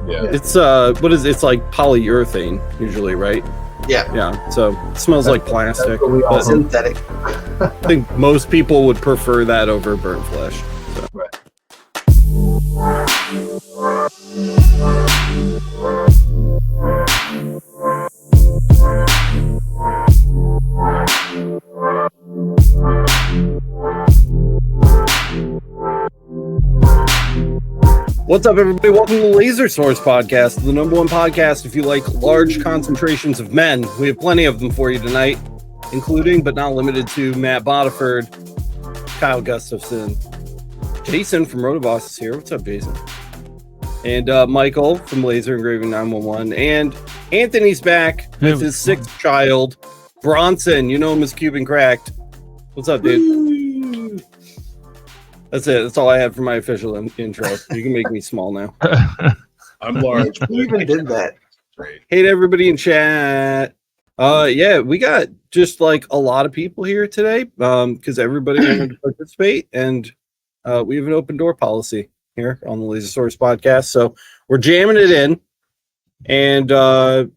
Yeah. It's what is it's like polyurethane usually, right? Yeah. Yeah. So it smells like plastic. But Synthetic. I think most people would prefer that over burnt flesh. So. Right. What's up, everybody? Welcome to the Laser Source podcast, the #1 podcast if you like large concentrations of men. We have plenty of them for you tonight, including but not limited to Matt Boddiford, Kyle Gustafson, Jason from Rotoboss is here. What's up, Jason? And Michael from Laser Engraving 911, and Anthony's back with his sixth child, Bronson. You know him as Cuban Cracked. What's up, dude? That's it. That's all I have for my official intro. You can make me small now. I'm large. You even did that. Great. Hey to everybody in chat. Yeah, we got just like a lot of people here today because everybody wanted to participate, and we have an open door policy here on the Laser Source podcast. So we're jamming it in, and don't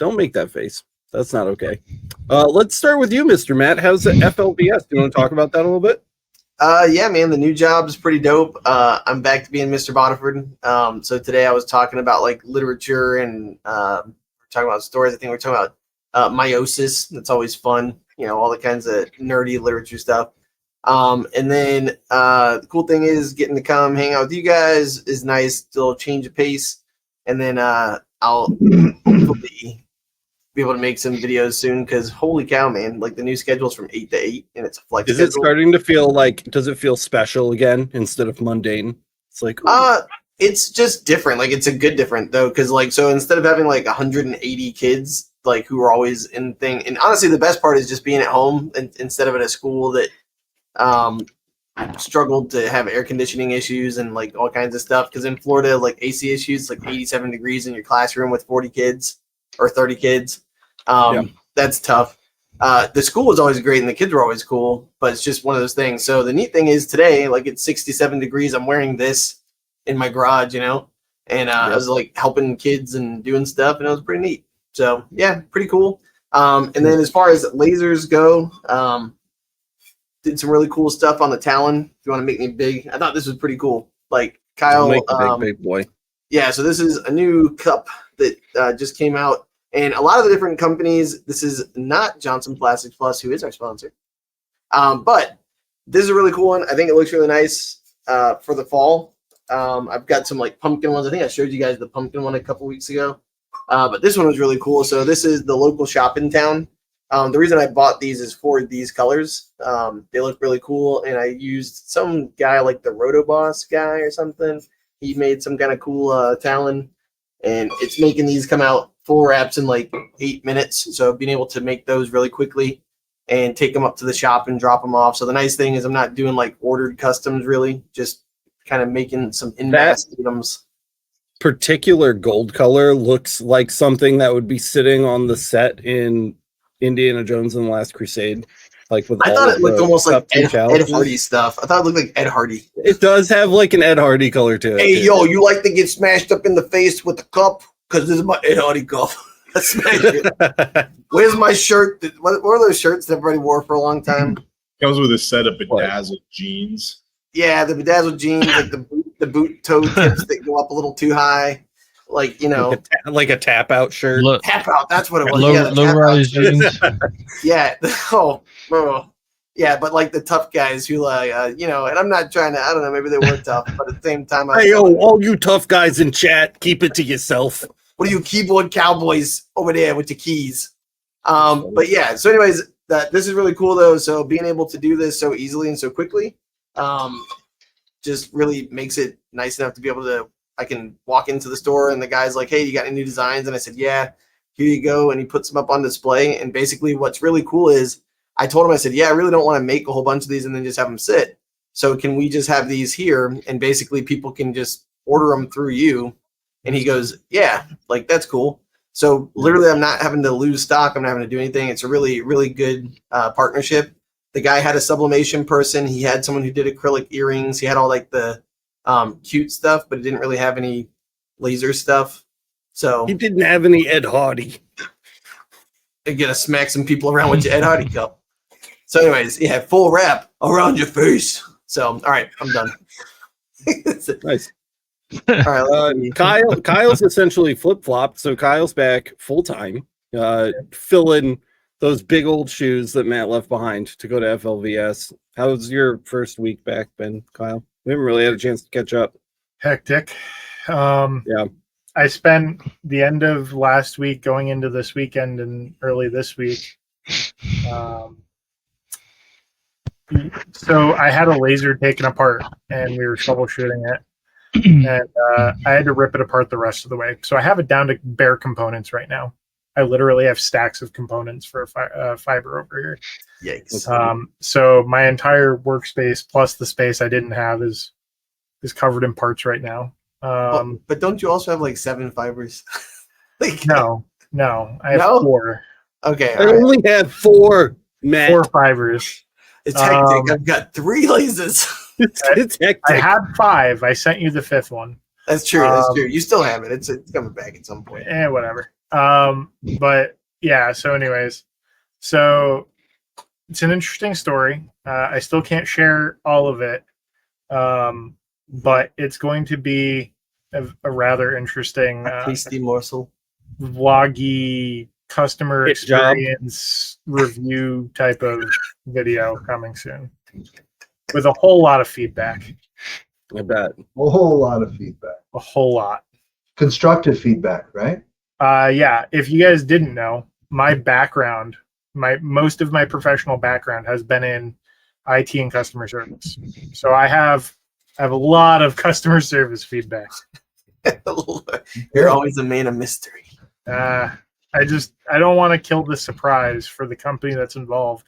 make that face. That's not okay. Let's start with you, Mr. Matt. How's the FLBS? Do you want to talk about that a little bit? Yeah, man, the new job is pretty dope. I'm back to being Mr. Boddiford. So today I was talking about like literature and talking about stories. I think we're talking about meiosis. That's always fun. You know, all the kinds of nerdy literature stuff. And then the cool thing is getting to come hang out with you guys is nice. A little change of pace. And then I'll hopefully be able to make some videos soon because holy cow, man, like the new schedule is from 8 to 8 and it's a flex Is schedule. it starting to feel like, does it feel special again instead of mundane? It's like, it's just different. Like it's a good different though, because like so instead of having like 180 kids like who are always in thing, and honestly the best part is just being at home instead of at a school that struggled to have air conditioning issues and like all kinds of stuff. Because in Florida, like AC issues, like 87 degrees in your classroom with 40 kids or 30 kids. That's tough. The school was always great and the kids were always cool, but it's just one of those things. So the neat thing is today, like it's 67 degrees. I'm wearing this in my garage, you know, and I was like helping kids and doing stuff, and it was pretty neat. So yeah, pretty cool. And then as far as lasers go, did some really cool stuff on the Talon. If you want to make me big, I thought this was pretty cool. Like Kyle, make the big boy. Yeah, so this is a new cup that just came out. And a lot of the different companies, this is not Johnson Plastics Plus, who is our sponsor. But this is a really cool one. I think it looks really nice for the fall. I've got some like pumpkin ones. I think I showed you guys the pumpkin one a couple weeks ago. But this one was really cool. So this is the local shop in town. The reason I bought these is for these colors. They look really cool. And I used some guy like the Rotoboss guy or something. He made some kind of cool Talon. And it's making these come out full wraps in like 8 minutes. So being able to make those really quickly and take them up to the shop and drop them off. So the nice thing is I'm not doing like ordered customs really, just kind of making some in-mass items. Particular gold color looks like something that would be sitting on the set in Indiana Jones and the Last Crusade. Like with I thought it looked almost like Ed Hardy stuff. I thought it looked like Ed Hardy. It does have like an Ed Hardy color to it. Hey, yo, you like to get smashed up in the face with the cup? Because this is my Ed Hardy cup. Let's smash it. Where's my shirt? What were those shirts that everybody wore for a long time? Comes with a set of bedazzled jeans. Yeah, the bedazzled jeans, like the boot toe tips that go up a little too high. Like, you know. Like a tap out shirt. Tap out, that's what it was. Low rise jeans. Yeah. Oh. Yeah, but like the tough guys who like, you know, and I'm not trying to, I don't know, maybe they were tough, but at the same time. Hey, yo, all you tough guys in chat, keep it to yourself. What are you keyboard cowboys over there with the keys? But yeah, so anyways, this is really cool though. So being able to do this so easily and so quickly just really makes it nice enough to be able to, I can walk into the store and the guy's like, hey, you got any new designs? And I said, yeah, here you go. And he puts them up on display. And basically what's really cool is I told him, I said, yeah, I really don't want to make a whole bunch of these and then just have them sit. So can we just have these here? And basically people can just order them through you. And he goes, yeah, like that's cool. So literally I'm not having to lose stock. I'm not having to do anything. It's a really, really good partnership. The guy had a sublimation person. He had someone who did acrylic earrings. He had all like the cute stuff, but it didn't really have any laser stuff. So He didn't have any Ed Hardy. you're gonna smack some people around with your Ed Hardy cup. So, anyways, yeah, full wrap around your face. So, all right, I'm done. Nice. All right, Kyle's essentially flip-flopped, so Kyle's back full-time, filling those big old shoes that Matt left behind to go to FLVS. How's your first week back been, Kyle? We haven't really had a chance to catch up. Hectic. Yeah. I spent the end of last week going into this weekend and early this week. So I had a laser taken apart and we were troubleshooting it. And I had to rip it apart the rest of the way. So I have it down to bare components right now. I literally have stacks of components for a fiber over here. Yikes. So my entire workspace plus the space I didn't have is covered in parts right now. But don't you also have like 7 fibers? Like, No, I have 4. Okay. I All right. only have 4, Matt. 4 fibers. It's hectic. I've got 3 lasers. It's hectic. I had 5. I sent you the 5th one. That's true. That's true. You still have it. It's coming back at some point. Whatever. But yeah. So, anyways, so it's an interesting story. I still can't share all of it, but it's going to be a rather interesting, Tasty morsel. vloggy customer Good job. experience review type of video coming soon, with a whole lot of feedback. I bet. A whole lot of feedback. A whole lot. Constructive feedback, right? Yeah, if you guys didn't know, my background, most of my professional background has been in IT and customer service. So I have a lot of customer service feedback. You're always a man of mystery. I don't want to kill the surprise for the company that's involved.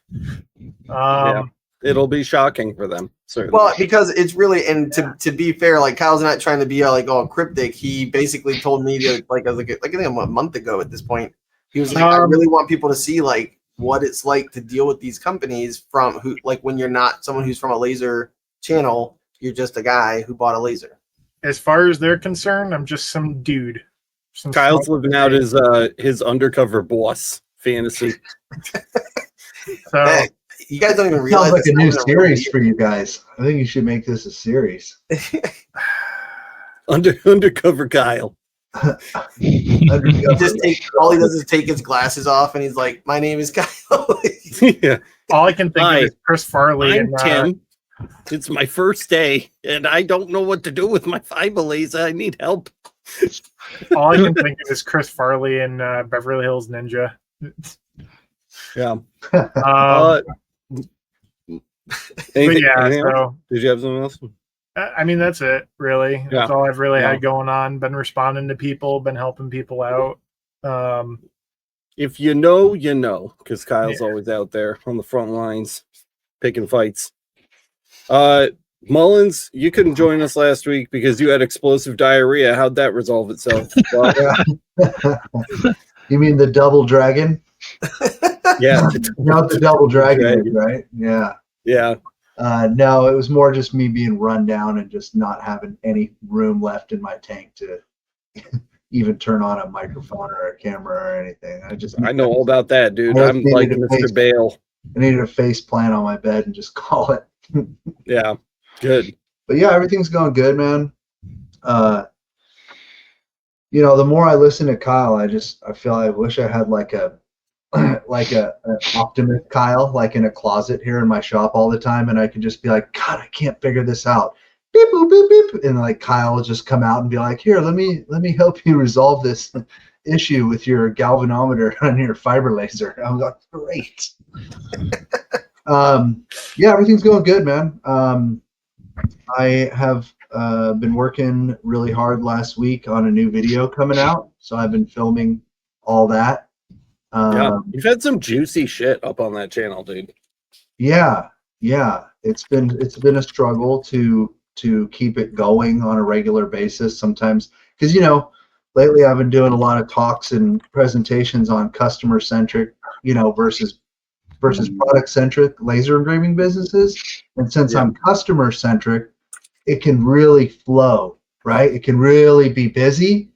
It'll be shocking for them. Certainly. Well, because it's really, and to be fair, like Kyle's not trying to be like all cryptic. He basically told me to I think a month ago at this point. He was like, I really want people to see like what it's like to deal with these companies from who, like when you're not someone who's from a laser channel, you're just a guy who bought a laser. As far as they're concerned, I'm just some dude. Kyle's living out his undercover boss fantasy. So Hey, you guys don't even realize Sounds like a new this is series for you guys. I think you should make this a series. Undercover Kyle. All he does is take his glasses off, and he's like, "My name is Kyle." Yeah. all I can think Hi, of is Chris Farley I'm and Tim. It's my first day, and I don't know what to do with my fiber laser. I need help. all I can think of is Chris Farley and Beverly Hills Ninja. Yeah. But Anything, yeah, anything else? so Did you have something else? I mean that's it really. That's Yeah. all I've really Yeah. had going on. Been responding to people, been helping people out. If you know, you know, because Kyle's Yeah. always out there on the front lines picking fights. Mullins, you couldn't join us last week because you had explosive diarrhea. How'd that resolve itself? You mean the double dragon? Yeah. Not the double dragon, right? Yeah. Yeah. No, it was more just me being run down and just not having any room left in my tank to even turn on a microphone or a camera or anything. I know all about that, dude. I I'm needed like a Mr. face- Bale. I needed a face plant on my bed and just call it. Yeah. Good. But yeah, everything's going good, man. The more I listen to Kyle, I feel I wish I had like an optimist Kyle, like in a closet here in my shop all the time, and I could just be like, God, I can't figure this out. Beep boop beep beep, and like Kyle will just come out and be like, Here, let me help you resolve this issue with your galvanometer on your fiber laser. I'm like, great. Yeah, everything's going good, man. I have been working really hard last week on a new video coming out, so I've been filming all that. Yeah. You've had some juicy shit up on that channel, dude. Yeah. It's been a struggle to keep it going on a regular basis sometimes, because lately I've been doing a lot of talks and presentations on customer centric, versus product centric laser engraving businesses. And since I'm customer centric, it can really flow, right? It can really be busy,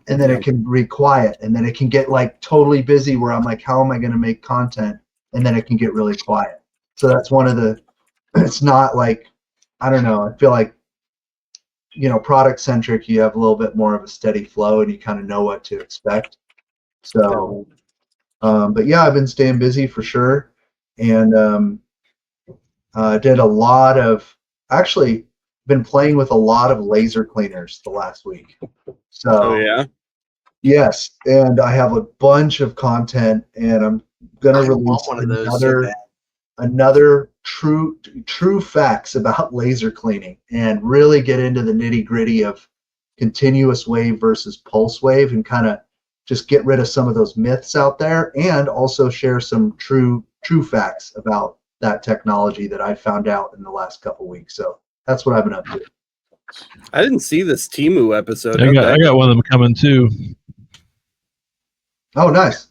and then it can be quiet, and then it can get like totally busy where I'm like, how am I going to make content? And then it can get really quiet. So that's one of the, it's not like, I don't know, I feel like, product centric, you have a little bit more of a steady flow and you kind of know what to expect. So, but yeah, I've been staying busy for sure. And did a lot of, actually been playing with a lot of laser cleaners the last week. So yeah. yes, and I have a bunch of content, and I'm gonna release one of those so bad. another true facts about laser cleaning, and really get into the nitty gritty of continuous wave versus pulse wave, and kind of just get rid of some of those myths out there, and also share some true facts about that technology that I found out in the last couple weeks. So that's what I've been up to. I didn't see this Timu episode. I got one of them coming too. Oh, nice.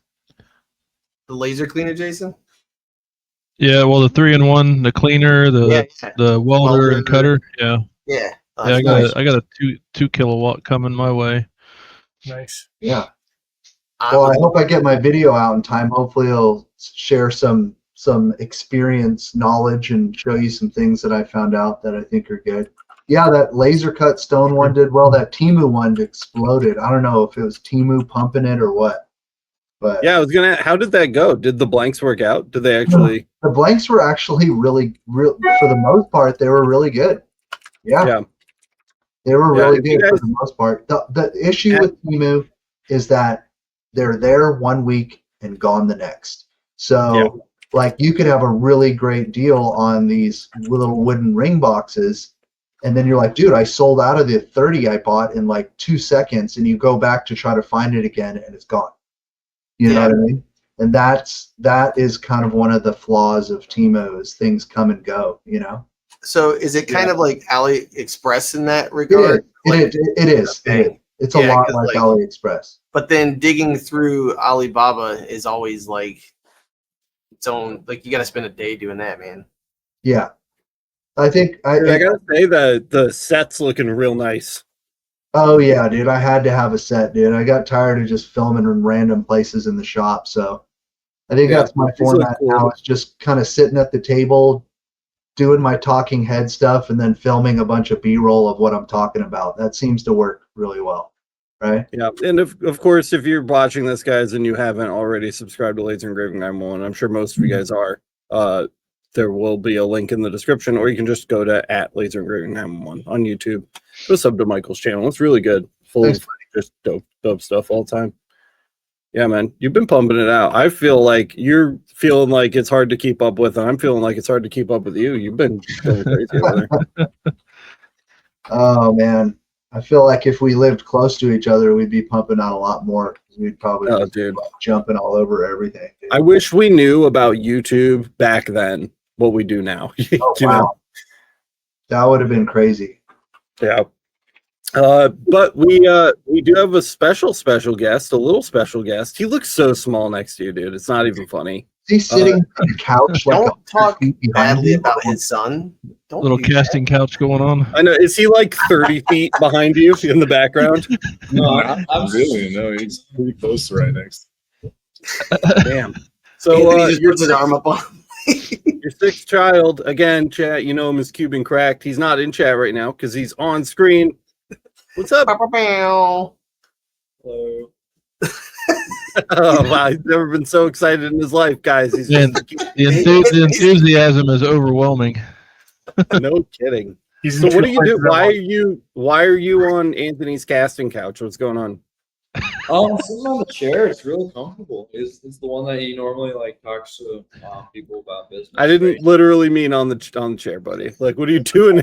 The laser cleaner, Jason? Yeah, well, the 3-in-1, the cleaner, the welder and cutter. Yeah. Yeah. Yeah, I got a 2 kilowatt coming my way. Nice. Yeah. Well, I hope I get my video out in time. Hopefully I'll share some experience, knowledge, and show you some things that I found out that I think are good. Yeah, that laser cut stone one did well. That Timu one exploded. I don't know if it was Timu pumping it or what. But yeah, I was gonna. How did that go? Did the blanks work out? Did they actually? The blanks were actually really for the most part. They were really good. Yeah. They were really good for the most part. The issue with Timu is that they're there 1 week and gone the next. So like you could have a really great deal on these little wooden ring boxes, and then you're like, dude, I sold out of the 30 I bought in like 2 seconds, and you go back to try to find it again and it's gone. You know what I mean? And that is kind of one of the flaws of Timu, is things come and go, So is it kind of like AliExpress in that regard? It is. It's a lot like AliExpress. But then digging through Alibaba is always like its own, like you got to spend a day doing that, man. Yeah. I think I gotta say that the set's looking real nice. Oh yeah, dude. I had to have a set, dude. I got tired of just filming in random places in the shop. So I think that's my format now. It's just kind of sitting at the table, doing my talking head stuff, and then filming a bunch of B-roll of what I'm talking about. That seems to work really well. Right. Yeah. And of course, if you're watching this, guys, and you haven't already subscribed to Laser Engraving 911, I'm sure most of you guys are, there will be a link in the description, or you can just go to @Laser Engraving 911 on YouTube. Go sub to Michael's channel. It's really good. Full of just dope stuff all the time. Yeah, man. You've been pumping it out. I feel like you're feeling like it's hard to keep up with, and I'm feeling like it's hard to keep up with you. You've been going crazy over there. Oh man. I feel like if we lived close to each other, we'd be pumping out a lot more. We'd probably be jumping all over everything. Dude. I wish we knew about YouTube back then, what we do now. Oh, wow. That would have been crazy. Yeah. But we do have a special guest, a little special guest. He looks so small next to you, dude. It's not even funny. He's sitting on the couch. Don't talk badly about his son. Don't little casting couch going on. I know. Is he like 30 feet behind you in the background? No, I'm really. No, he's pretty close to right next. Damn. So he just puts his arm up on your sixth child, again, chat, you know him as Cuban Cracked. He's not in chat right now because he's on screen. What's up? Hello. Oh wow, he's never been so excited in his life, guys. He's the enthusiasm is overwhelming. No kidding. So what do you do? Why are you on Anthony's casting couch? What's going on? Sitting on the chair, it's really comfortable. It's the one that you normally like talks to people about business. I didn't literally mean on the chair, buddy. Like, what are you doing?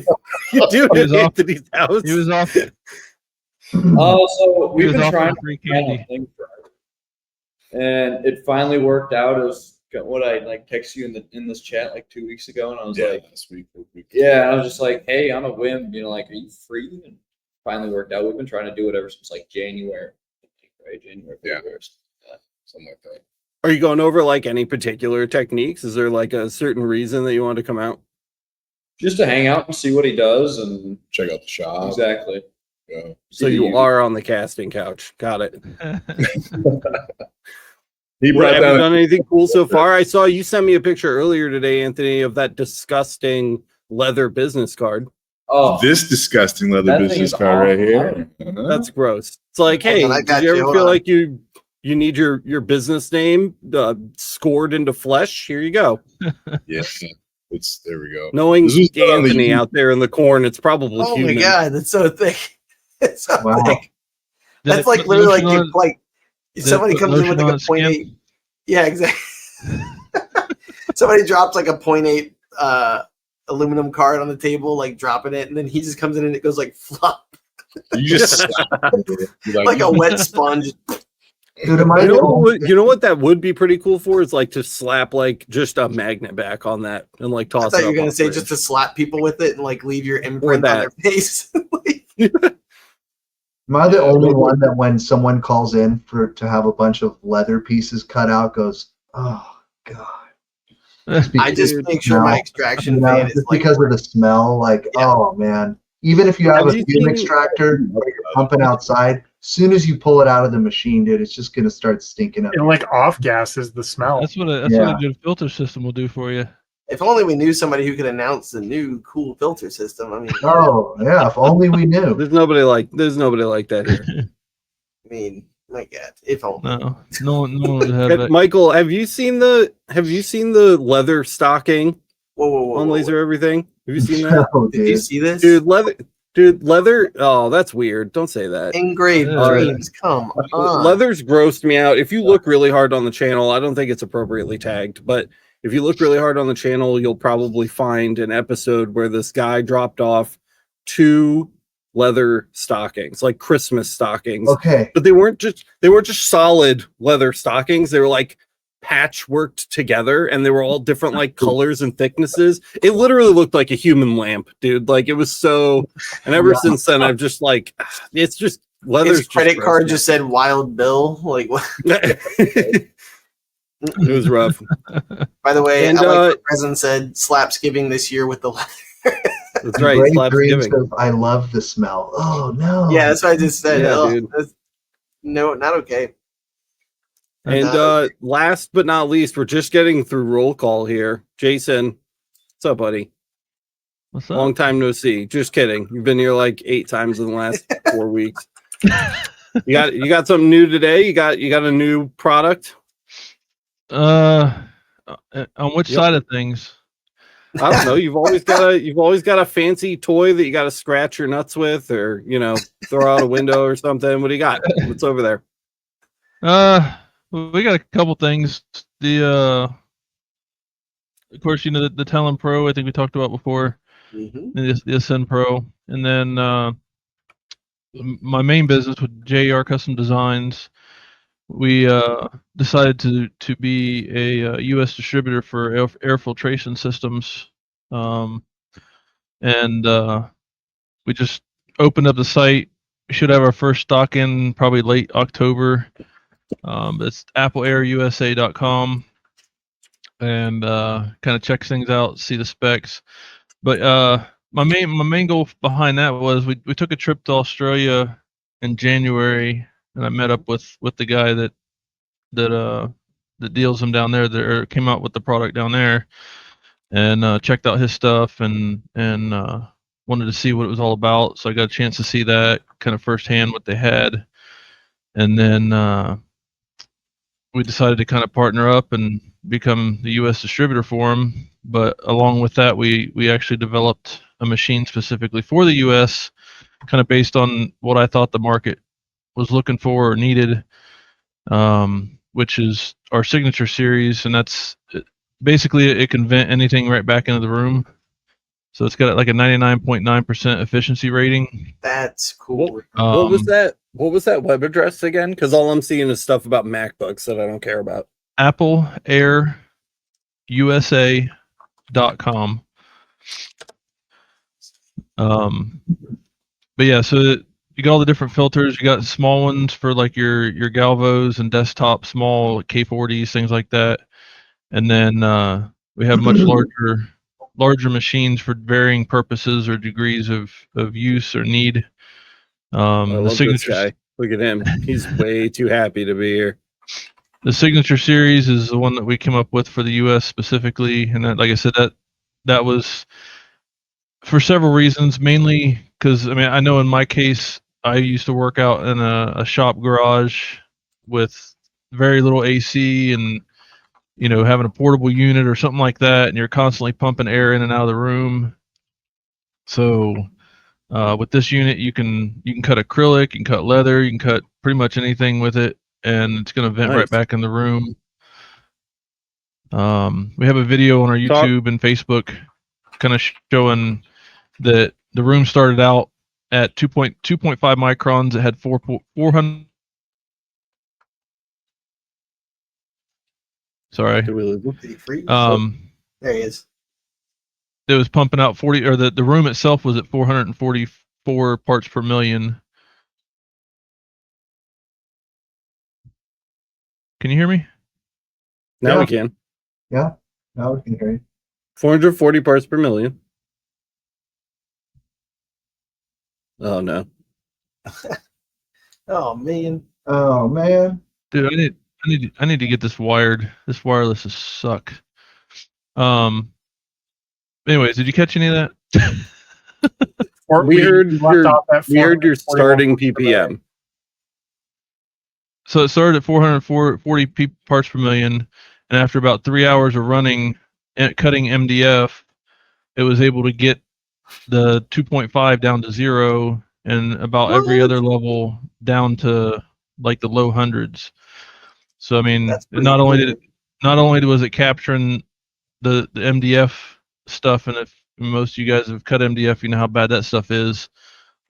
You doing at Anthony's house? He was off. So we've been trying to find a thing forever, and it finally worked out. It was what I like text you in this chat like 2 weeks ago, and I was like, last week. Yeah, I was just like, hey, on a whim, like, are you free? And finally worked out. We've been trying to do it ever since like January. Right, January, February, something like that. Are you going over like any particular techniques? Is there like a certain reason that you want to come out? Just to hang out and see what he does and Check out the shop. exactly. Yeah. So you are on the casting couch. Got it. He Have brought you down. done anything cool so far? I saw you sent me a picture earlier today, Anthony, of that disgusting leather business card. Oh, This disgusting leather That thing business is card right awful. here. That's gross. It's like, Hold hey, on, I did got you you. ever Hold feel on. like you need your business name scored into flesh? Here you go. Yeah. It's there we go. Knowing This was done on the Anthony YouTube. out there in the corn, it's probably Oh human. my god, that's so thick. It's so Wow. thick. Did That's it like put literally lotion like on if like Did it somebody put comes in with lotion like on a its 0.8. Yeah, exactly. Somebody drops like a 0.8 aluminum card on the table, like dropping it, and then he just comes in and it goes like flop, You just slap it. You're like a wet sponge. Dude, am I You the know, only- you know what that would be pretty cool for is like to slap like just a magnet back on that and like I toss thought it you were up gonna on say the just to fridge. slap people with it and like leave your imprint on their that. face. am I the only one that when someone calls in to have a bunch of leather pieces cut out goes, oh god? Just I just Dude, make sure my smell. extraction You know, fan is just like because of the smell, like, Yeah. oh man. Even if you have Have a you fume seen- extractor or you're pumping outside, soon as you pull it out of the machine, dude, it's just gonna start stinking up. It like off gases the smell. That's what a Yeah. good filter system will do for you. if only we knew somebody who could announce the new cool filter system. I mean, Oh yeah, if only we knew. There's nobody like that here. my God, if only. No one would have that. Michael, have you seen the leather stocking Whoa, on Laser Everything? Have you seen that? Oh, Did you dude. see this? Dude, leather. Oh, that's weird. Don't say that. Engraved dreams. Come on. Leather's grossed me out. If you look really hard on the channel, I don't think it's appropriately tagged, but if you look really hard on the channel, you'll probably find an episode where this guy dropped off 2 leather stockings, like Christmas stockings. Okay. But they weren't just solid leather stockings. They were like patchworked together and they were all different like colors and thicknesses. It literally looked like a human lamp, dude. Like it was so, and ever since then I've just like, it's just leather's His credit just card gross. just said Wild Bill. Like what? It was rough. By the way, And, I like what President said, Slapsgiving this year with the leather. That's right. Great Slap dreams giving. of, I love the smell. Oh no. Yeah, that's what I just said. Yeah, Ugh, dude. no, not okay. And last but not least, we're just getting through roll call here. Jason, what's up, buddy? What's up? Long time no see. Just kidding. You've been here like 8 times in the last 4 weeks. You got something new today? You got a new product? On which Yep. side of things? I don't know. You've always got a fancy toy that you got to scratch your nuts with, or throw out a window or something. What do you got? What's over there? We got a couple things. Of course, the Talon Pro. I think we talked about before. Mhm. The Ascend Pro, and then my main business with JR Custom Designs. We decided to be a U.S. distributor for air filtration systems, and we just opened up the site. We should have our first stock in probably late October. It's appleairusa.com, and kind of checks things out, see the specs. But my main goal behind that was we took a trip to Australia in January, and I met up with the guy that deals them down there, that came out with the product down there, and checked out his stuff and wanted to see what it was all about. So I got a chance to see that kind of firsthand, what they had, and then we decided to kind of partner up and become the U.S. distributor for them. But along with that, we actually developed a machine specifically for the U.S., kind of based on what I thought the market was looking for or needed, which is our signature series, and that's basically it can vent anything right back into the room. So it's got like a 99.9% efficiency rating. That's cool. What was that? What was that web address again? Because all I'm seeing is stuff about MacBooks that I don't care about. appleairusa.com. But yeah, so you got all the different filters. You got small ones for like your Galvos and desktop, small K40s, things like that. And then we have much larger larger machines for varying purposes or degrees of use or need. I The love this signature guy. Look at him. He's way too happy to be here. the signature series is the one that we came up with for the U.S. specifically, and that, like I said, that was for several reasons. Mainly because I know in my case, I used to work out in a shop garage with very little AC, and having a portable unit or something like that, and you're constantly pumping air in and out of the room. So with this unit, you can cut acrylic, you can cut leather, you can cut pretty much anything with it, and it's going to vent Nice. right back in the room. We have a video on our YouTube and Facebook kind of showing that the room started out at 2.5 microns. It had 400. Sorry. Did we lose him? Did he freeze? There he is. It was pumping out 40, or the room itself was at 444 parts per million. Can you hear me? Now we can. Yeah, now we can hear you. 440 parts per million. Oh no. Oh man. Oh man. Dude, I need to get this wired. This wireless is suck. Anyways, did you catch any of that? We heard your starting ppm. So it started at 440 parts per million, and after about 3 hours of running and cutting MDF, it was able to get the 2.5 down to 0, and about every other level down to like the low hundreds. So not only was it capturing the MDF stuff, and if most of you guys have cut MDF, you know how bad that stuff is.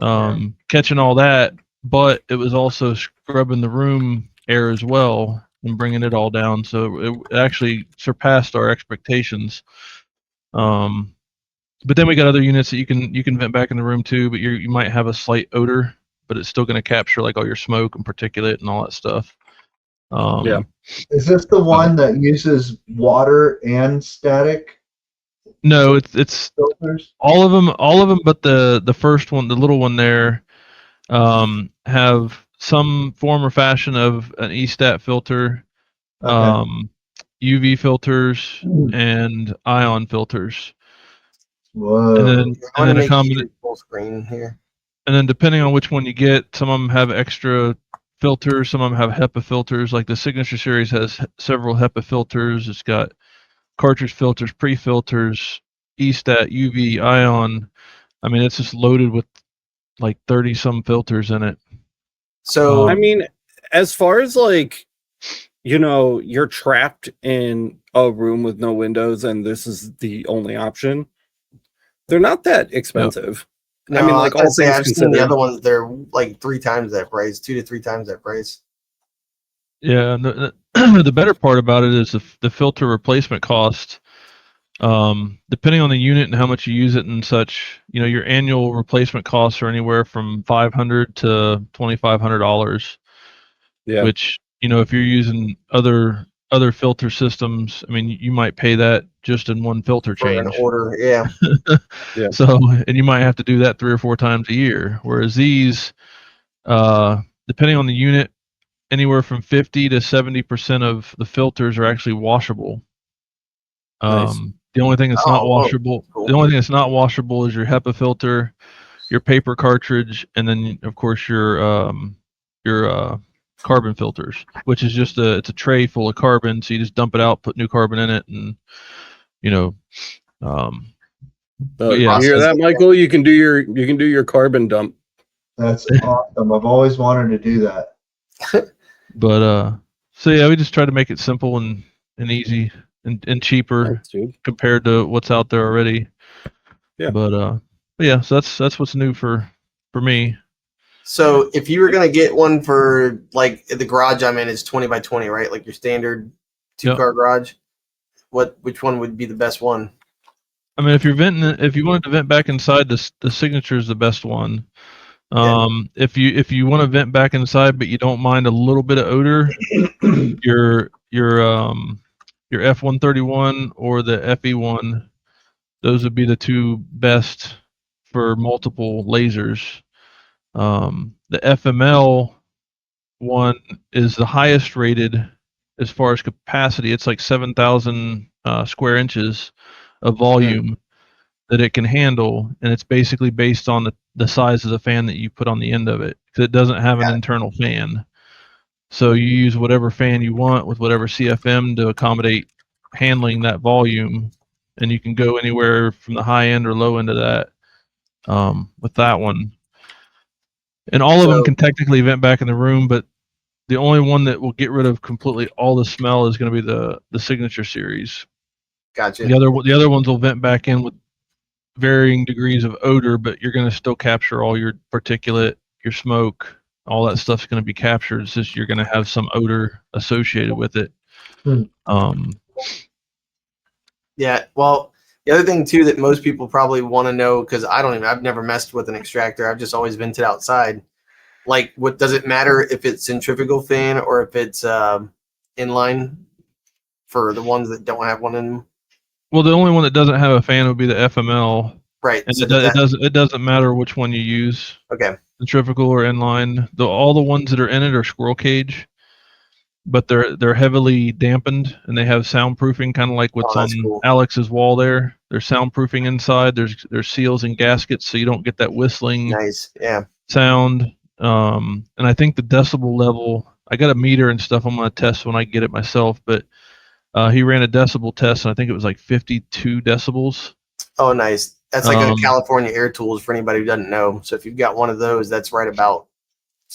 Catching all that, but it was also scrubbing the room air as well and bringing it all down. So it actually surpassed our expectations. But then we got other units that you can vent back in the room too, but you might have a slight odor, but it's still going to capture like all your smoke and particulate and all that stuff. Yeah. Is this the one that uses water and static? No, it's filters? all of them, but the first one, the little one there, have some form or fashion of an E-stat filter, UV filters, and ion filters. Whoa. And then a combination full screen here. And then depending on which one you get, some of them have extra filters, some of them have HEPA filters. Like the Signature series has several HEPA filters. It's got cartridge filters, pre-filters, E-stat, UV, ion. It's just loaded with like 30 some filters in it. So as far as like, you're trapped in a room with no windows and this is the only option, they're not that expensive. No, all things I've seen the considered. other ones. They're like 3 times that price, 2 to 3 times that price. Yeah, and the better part about it is the filter replacement cost. Depending on the unit and how much you use it and such, your annual replacement costs are anywhere from $500 to $2,500. Yeah. Which if you're using other filter systems, you might pay that just in one filter change. For an order, yeah. Yeah. So, and you might have to do that 3 or 4 times a year. Whereas these, depending on the unit, anywhere from 50 to 70% of the filters are actually washable. Nice. The only thing that's not washable, cool. the only thing that's not washable is your HEPA filter, your paper cartridge, and then of course your carbon filters, which is just it's a tray full of carbon. So you just dump it out, put new carbon in it, and You hear that, Michael? You can do your carbon dump. That's awesome. I've always wanted to do that. But so yeah, we just try to make it simple and easy and cheaper compared to what's out there already. Yeah. But yeah, so that's what's new for me. So if you were gonna get one for like the garage I'm in is 20 by 20, right? Like your standard 2-car garage. Which one would be the best one? If you wanted to vent back inside, the Signature is the best one. If you want to vent back inside, but you don't mind a little bit of odor, your F131 or the FE1 Those would be the two best for multiple lasers. The FML one is the highest rated as far as capacity. It's like 7,000 square inches of volume that it can handle, and it's basically based on the size of the fan that you put on the end of it, because it doesn't have an internal fan. So you use whatever fan you want with whatever CFM to accommodate handling that volume, and you can go anywhere from the high end or low end of that with that one. And all of them can technically vent back in the room, but the only one that will get rid of completely all the smell is going to be the Signature series. Gotcha. The other ones will vent back in with varying degrees of odor, but you're going to still capture all your particulate, your smoke, all that stuff's going to be captured. It's just you're going to have some odor associated with it. Yeah. Well, the other thing too that most people probably want to know, because I've never messed with an extractor. I've just always vented outside. Like, what does it matter if it's centrifugal fan or if it's inline for the ones that don't have one in them? Well, the only one that doesn't have a fan would be the FML. Right. And So it doesn't matter which one you use. Okay. Centrifugal or inline. All the ones that are in it are squirrel cage, but they're heavily dampened and they have soundproofing, kind of like what's on Alex's wall there. There's soundproofing inside. There's seals and gaskets, so you don't get that whistling sound. And I think the decibel level, I got a meter and stuff I'm going to test when I get it myself, but he ran a decibel test and I think it was like 52 decibels. Oh, nice. That's like a California Air Tools for anybody who doesn't know. So if you've got one of those, that's right about.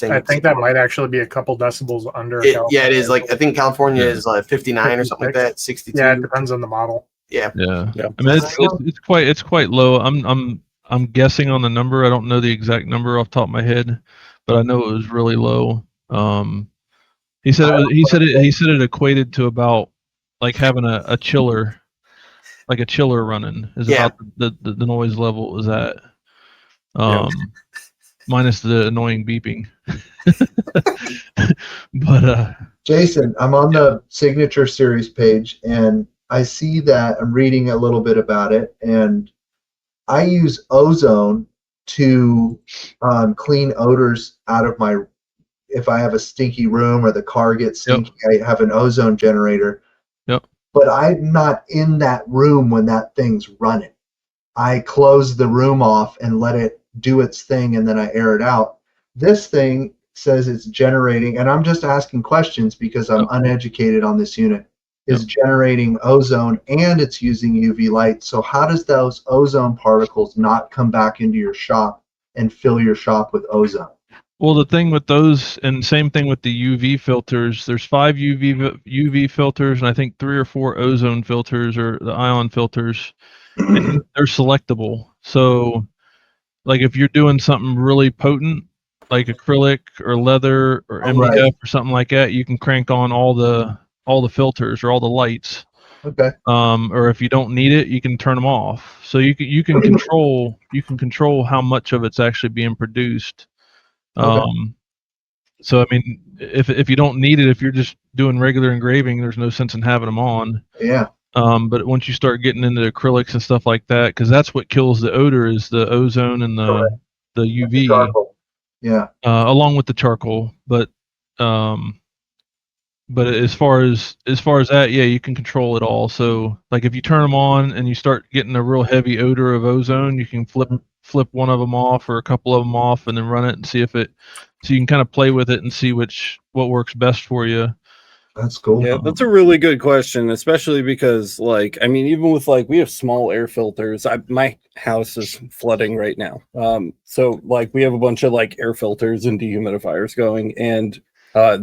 I think that might actually be a couple decibels under. Yeah, it is. Like, I think California is like 59 or something like that. 62. Yeah, it depends on the model. Yeah. I mean, it's quite low. I'm guessing on the number. I don't know the exact number off the top of my head, but I know it was really low. He said it equated to about like having a chiller, like a chiller running is about the noise level it was at. Minus the annoying beeping. But Jason, I'm on the Signature series page and I see that I'm reading a little bit about it, and I use ozone to clean odors out of my, if I have a stinky room or the car gets stinky, I have an ozone generator. But I'm not in that room when that thing's running. I close the room off and let it do its thing, and then I air it out. This thing says it's generating, and I'm just asking questions because I'm uneducated on this unit, is generating ozone and it's using UV light. So how does those ozone particles not come back into your shop and fill your shop with ozone? Well, the thing with those, and same thing with the UV filters, there's 5 UV filters, and I think 3 or 4 ozone filters, or the ion filters, and they're selectable. So, like if you're doing something really potent, like acrylic or leather or MDF or something like that, you can crank on all the filters or all the lights. Okay. Or if you don't need it, you can turn them off. So you can control how much of it's actually being produced. So I mean, if you don't need it, if you're just doing regular engraving, there's no sense in having them on. Yeah. But once you start getting into acrylics and stuff like that, because that's what kills the odor is the ozone and the UV. Charcoal. Yeah. Along with the charcoal, but as far as that, yeah, you can control it all. So like if you turn them on and you start getting a real heavy odor of ozone, you can flip one of them off or a couple of them off and then run it and see if it. So you can kind of play with it and see what works best for you. That's cool. Yeah, that's a really good question, especially because, like, I mean, even with like we have small air filters. My house is flooding right now, so like we have a bunch of like air filters and dehumidifiers going, and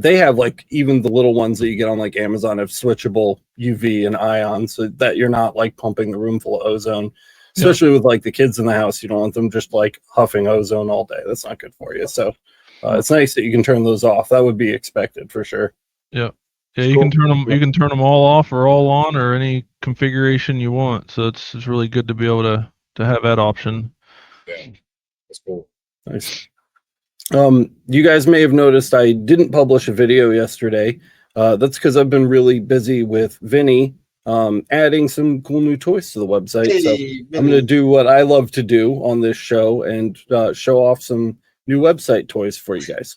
they have like even the little ones that you get on like Amazon have switchable UV and ion, so that you're not like pumping the room full of ozone. Especially with like the kids in the house, you don't want them just like huffing ozone all day. That's not good for you. So it's nice that you can turn those off. That would be expected for sure. Yeah. Yeah, you can turn them. You can turn them all off or all on or any configuration you want. So it's really good to be able to have that option. Yeah, that's cool. Nice. You guys may have noticed I didn't publish a video yesterday. That's because I've been really busy with Vinny adding some cool new toys to the website. So Hey, I'm going to do what I love to do on this show and show off some new website toys for you guys.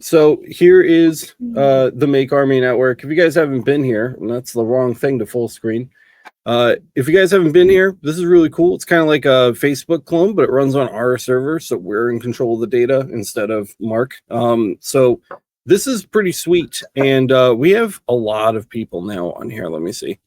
So here is the Make Army Network. If you guys haven't been here, and that's the wrong thing to full screen. If you guys haven't been here, this is really cool. It's kind of like a Facebook clone, but it runs on our server, so we're in control of the data instead of Mark. So this is pretty sweet, and we have a lot of people now on here. Let me see.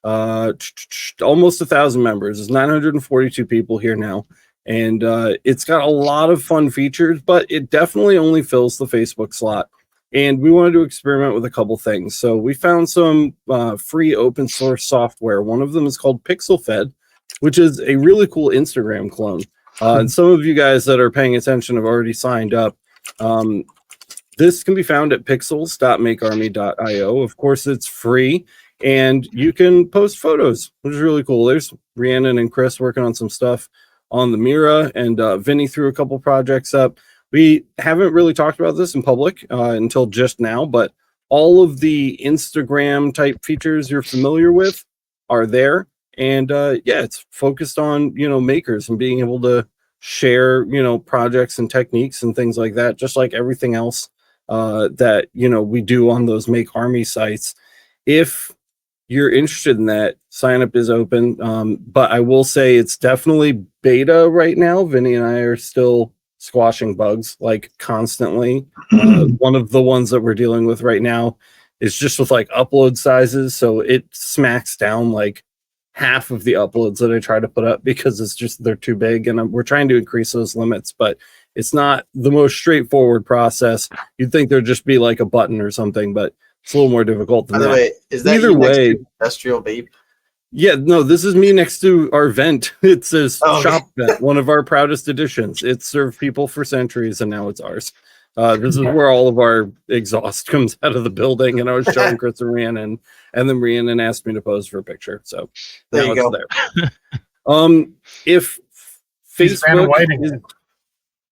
Almost 1,000 members. There's 942 people here now. And it's got a lot of fun features, but it definitely only fills the Facebook slot. And we wanted to experiment with a couple things. So we found some free open source software. One of them is called PixelFed, which is a really cool Instagram clone. And some of you guys that are paying attention have already signed up. This can be found at pixels.makearmy.io. Of course, it's free. And you can post photos, which is really cool. There's Rhiannon and Chris working on some stuff on the Mira, and Vinny threw a couple projects up. We haven't really talked about this in public until just now, but all of the Instagram type features you're familiar with are there. And yeah, it's focused on, makers and being able to share, projects and techniques and things like that, just like everything else that, we do on those Make Army sites. If you're interested in that, sign up is open. But I will say it's definitely beta right now. Vinny and I are still squashing bugs like constantly. One of the ones that we're dealing with right now is just with like upload sizes. So it smacks down like half of the uploads that I try to put up because it's just, they're too big. And we're trying to increase those limits, but it's not the most straightforward process. You'd think there'd just be like a button or something, but it's a little more difficult than By the that. way, is that Either you next way, to Industrial Vape? Yeah, no, this is me next to our vent. It says Oh, okay. shop vent, one of our proudest additions. It served people for centuries and now it's ours. This is where all of our exhaust comes out of the building. And I was showing Chris and Rhiannon, and then Rhiannon asked me to pose for a picture. So There now you it's go. there. If He's Vanna Whiting Facebook it.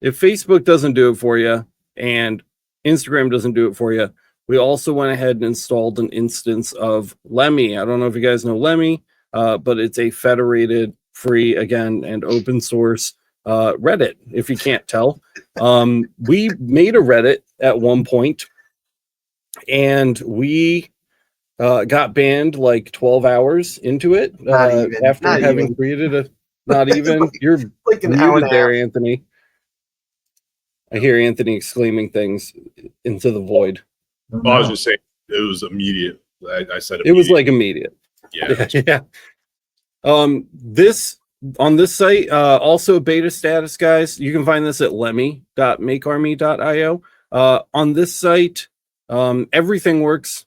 if Facebook doesn't do it for you and Instagram doesn't do it for you, we also went ahead and installed an instance of Lemmy. I don't know if you guys know Lemmy, but it's a federated, free, again, and open source Reddit, if you can't tell. We made a Reddit at one point, and we got banned like 12 hours into it after having created a... Not even? You're Like an hour and muted a there, half. Anthony. I hear Anthony exclaiming things into the void. I was just saying it was immediate. I said It was like immediate. yeah. Yeah. This on this site, also beta status, guys. You can find this at lemmy.makearmy.io. On this site, everything works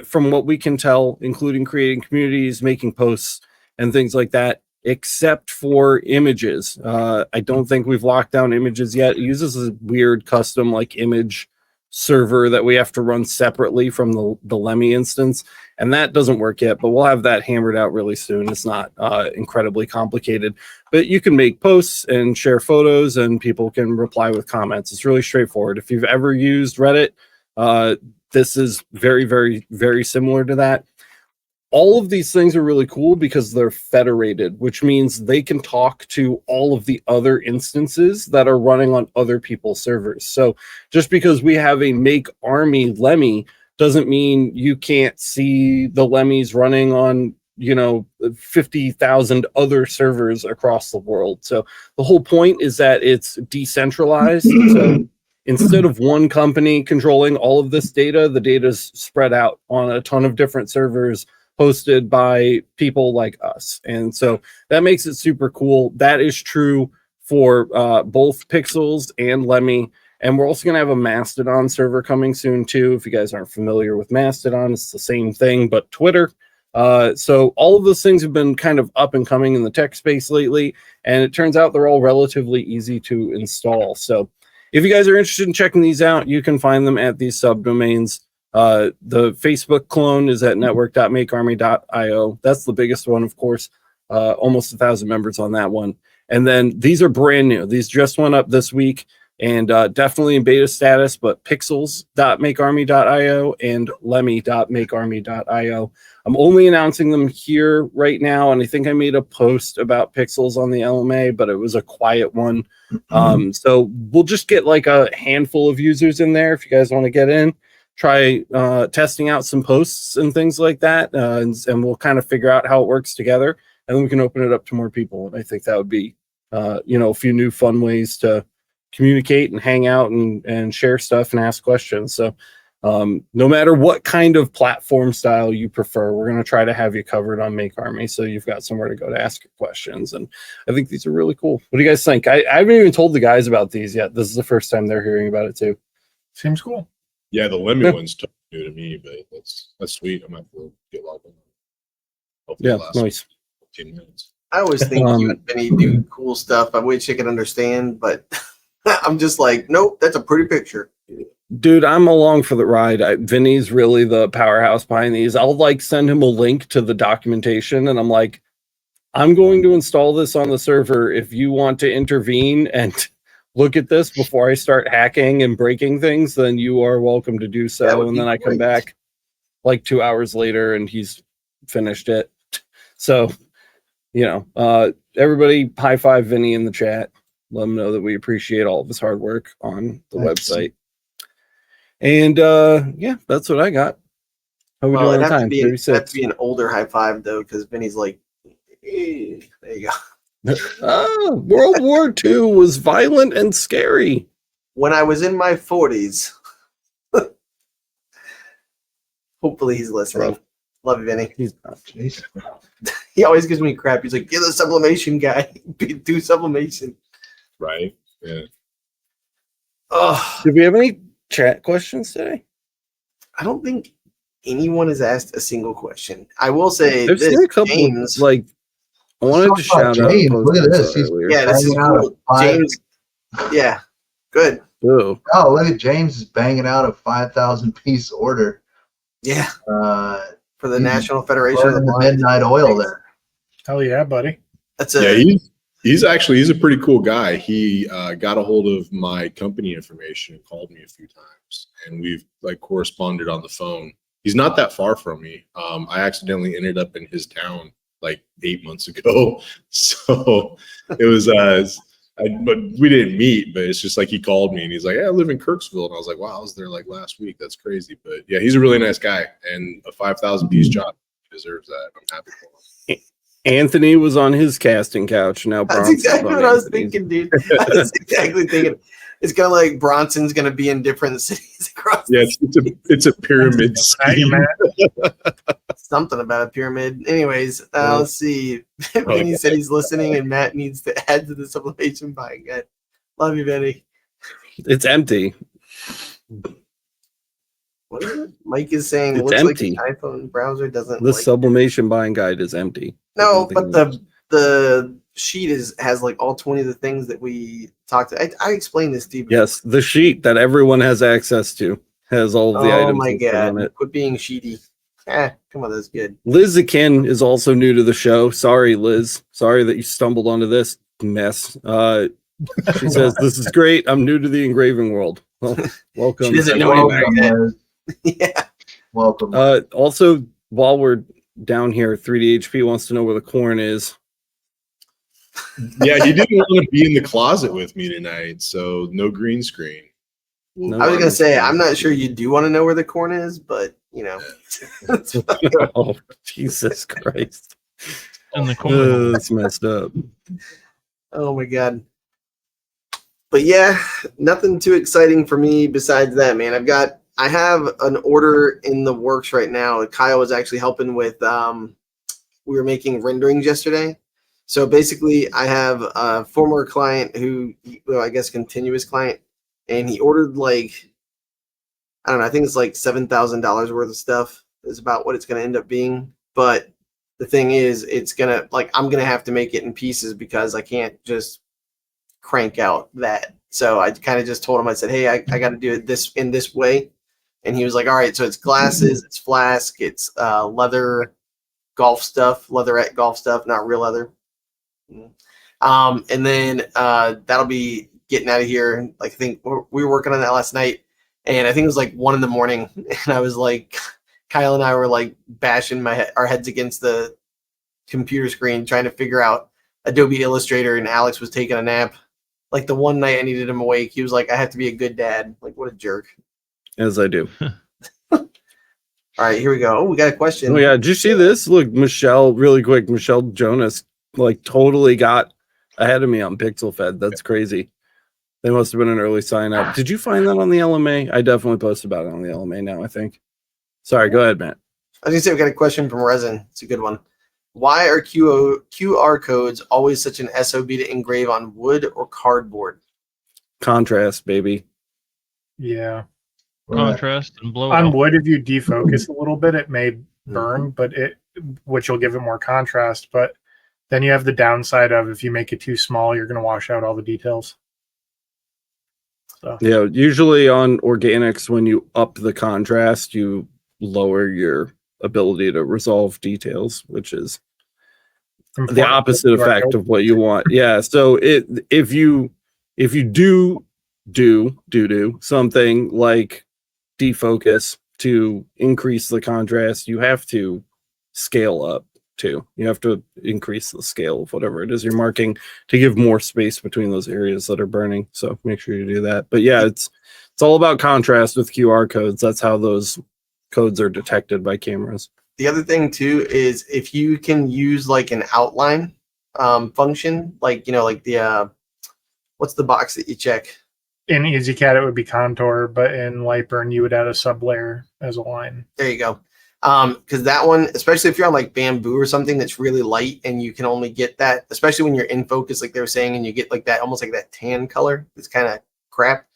from what we can tell, including creating communities, making posts, and things like that, except for images. I don't think we've locked down images yet. It uses a weird custom like image server that we have to run separately from the Lemmy instance, and that doesn't work yet, but we'll have that hammered out really soon. It's not incredibly complicated, but you can make posts and share photos and people can reply with comments. It's really straightforward. If you've ever used Reddit, this is very, very, very similar to that. All of these things are really cool because they're federated, which means they can talk to all of the other instances that are running on other people's servers. So just because we have a Make Army Lemmy doesn't mean you can't see the Lemmys running on, 50,000 other servers across the world. So the whole point is that it's decentralized. So instead of one company controlling all of this data, the data is spread out on a ton of different servers hosted by people like us. And so that makes it super cool. That is true for both Pixels and Lemmy. And we're also going to have a Mastodon server coming soon too. If you guys aren't familiar with Mastodon, it's the same thing, but Twitter. So all of those things have been kind of up and coming in the tech space lately. And it turns out they're all relatively easy to install. So if you guys are interested in checking these out, you can find them at these subdomains. The Facebook clone is at network.makearmy.io. That's the biggest one, of course. Almost 1,000 members on that one. And then these are brand new. These just went up this week. and definitely in beta status, but pixels.makearmy.io and lemmy.makearmy.io. I'm only announcing them here right now, and I think I made a post about pixels on the LMA, but it was a quiet one. So we'll just get like a handful of users in there if you guys want to get in, try testing out some posts and things like that, and we'll kind of figure out how it works together, and then we can open it up to more people. And I think that would be a few new fun ways to communicate and hang out and share stuff and ask questions. So no matter what kind of platform style you prefer, we're going to try to have you covered on Make Army, so you've got somewhere to go to ask your questions. And I think these are really cool. What do you guys think? I haven't even told the guys about these yet. This is the first time they're hearing about it too. Seems cool. Yeah, the lemon one's totally new to me, but that's sweet. I'm gonna have to get logged in. Hopefully Yeah, it lasts nice. 15 minutes. I always think you and Benny do cool stuff. I wish I could understand, but I'm just like, nope, that's a pretty picture. Dude, I'm along for the ride. Vinny's really the powerhouse behind these. I'll like send him a link to the documentation, and I'm like, I'm going to install this on the server. If you want to intervene and look at this before I start hacking and breaking things, then you are welcome to do so. And then I come back like 2 hours later and he's finished it. So, everybody high five Vinny in the chat. Let him know that we appreciate all of his hard work on the website. And yeah, that's what I got. How we doing on time? It'd have to be an older high five though, because Vinny's like, there you go. World War II was violent and scary. When I was in my 40s. Hopefully he's listening. Love you, Vinny. He's not. He always gives me crap. He's like, you're the sublimation guy. Do sublimation. Right. Yeah. Oh, Did we have any chat questions today? I don't think anyone has asked a single question. I will say I've seen a couple James, I wanted to shout out. James. Look at this. He's this is cool. James, yeah, good. Ooh. Oh, look at James is banging out a 5,000 piece order. Yeah, For for the National Federation of the Blind. Midnight Oil there. Hell yeah, buddy. That's he's a pretty cool guy. He got a hold of my company information and called me a few times, and we've like corresponded on the phone. He's not that far from me. I accidentally ended up in his town like 8 months ago, so it was but we didn't meet. But it's just like he called me and he's like, "Yeah, I live in Kirksville," and I was like, "Wow, I was there like last week. That's crazy." But yeah, he's a really nice guy, and a 5,000 piece job, he deserves that. I'm happy for him. Anthony was on his casting couch. Now That's Bronson's exactly on what I was Anthony's. thinking, dude. I was exactly thinking. It's kind of like Bronson's going to be in different cities across. Yeah, it's a pyramid scheme. Something about a pyramid. Anyways, let's see. Vinny said he's listening, and Matt needs to add to the sublimation buying guide. Love you, Vinny. It's empty. What is it? Mike is saying It's looks empty. like his iPhone browser doesn't. The like sublimation buying guide is empty. No, but the sheet has like all 20 of the things that we talked. I explained this to you. Yes, the sheet that everyone has access to has all of the items. Oh my listed on god! it. Quit being sheety. Come on, that's good. Liz Akin is also new to the show. Sorry, Liz. Sorry that you stumbled onto this mess. She says, "This is great. I'm new to the engraving world." Well, welcome. She doesn't know Welcome, anybody. Liz. Yeah. Welcome. Also, while we're down here, 3DHP wants to know where the corn is. Yeah, he didn't want to be in the closet with me tonight, so no green screen. No I was gonna green say screen. I'm not sure you do want to know where the corn is, but it's fine. Oh, Jesus Christ. In the corner. That's messed up. Oh my god. But yeah, nothing too exciting for me besides that, man. I have an order in the works right now. Kyle was actually helping with we were making renderings yesterday. So basically I have a former client who, well, I guess continuous client, and he ordered like, I don't know, I think it's like $7,000 worth of stuff is about what it's going to end up being. But the thing is, it's going to, like, I'm going to have to make it in pieces because I can't just crank out that. So I kind of just told him, I said, hey, I got to do it in this way. And he was like, all right, so it's glasses, it's flask, it's leather golf stuff, leatherette golf stuff, not real leather. And then that'll be getting out of here. Like, I think we were working on that last night, and I think it was like 1 a.m, and I was like, Kyle and I were like bashing our heads against the computer screen trying to figure out Adobe Illustrator, and Alex was taking a nap. Like the one night I needed him awake, he was like, I have to be a good dad. Like, what a jerk. As I do. All right, here we go. Oh, we got a question. Oh yeah, did you see this? Look, Michelle, really quick. Michelle Jonas like totally got ahead of me on Pixel Fed. That's crazy. They must have been an early sign up. Did you find that on the LMA? I definitely posted about it on the LMA now, I think. Sorry, go ahead, Matt. I was gonna say we got a question from Resin. It's a good one. Why are QR codes always such an SOB to engrave on wood or cardboard? Contrast, baby. Yeah. Contrast and blow On out. wood, if you defocus a little bit, it may burn, but which will give it more contrast. But then you have the downside of if you make it too small, you're going to wash out all the details. So Yeah, usually on organics, when you up the contrast, you lower your ability to resolve details, which is the opposite effect of what you want. Yeah, so if you do something like defocus to increase the contrast, you have to scale up too. You have to increase the scale of whatever it is you're marking to give more space between those areas that are burning. So make sure you do that. But yeah, it's all about contrast with QR codes. That's how those codes are detected by cameras. The other thing too is if you can use like an outline function, like, you know, like the what's the box that you check? in EasyCAD, it would be contour, but in Lightburn, you would add a sublayer as a line. There you go. Because that one, especially if you're on like bamboo or something that's really light and you can only get that, especially when you're in focus, like they were saying, and you get like that, almost like that tan color, it's kind of crap.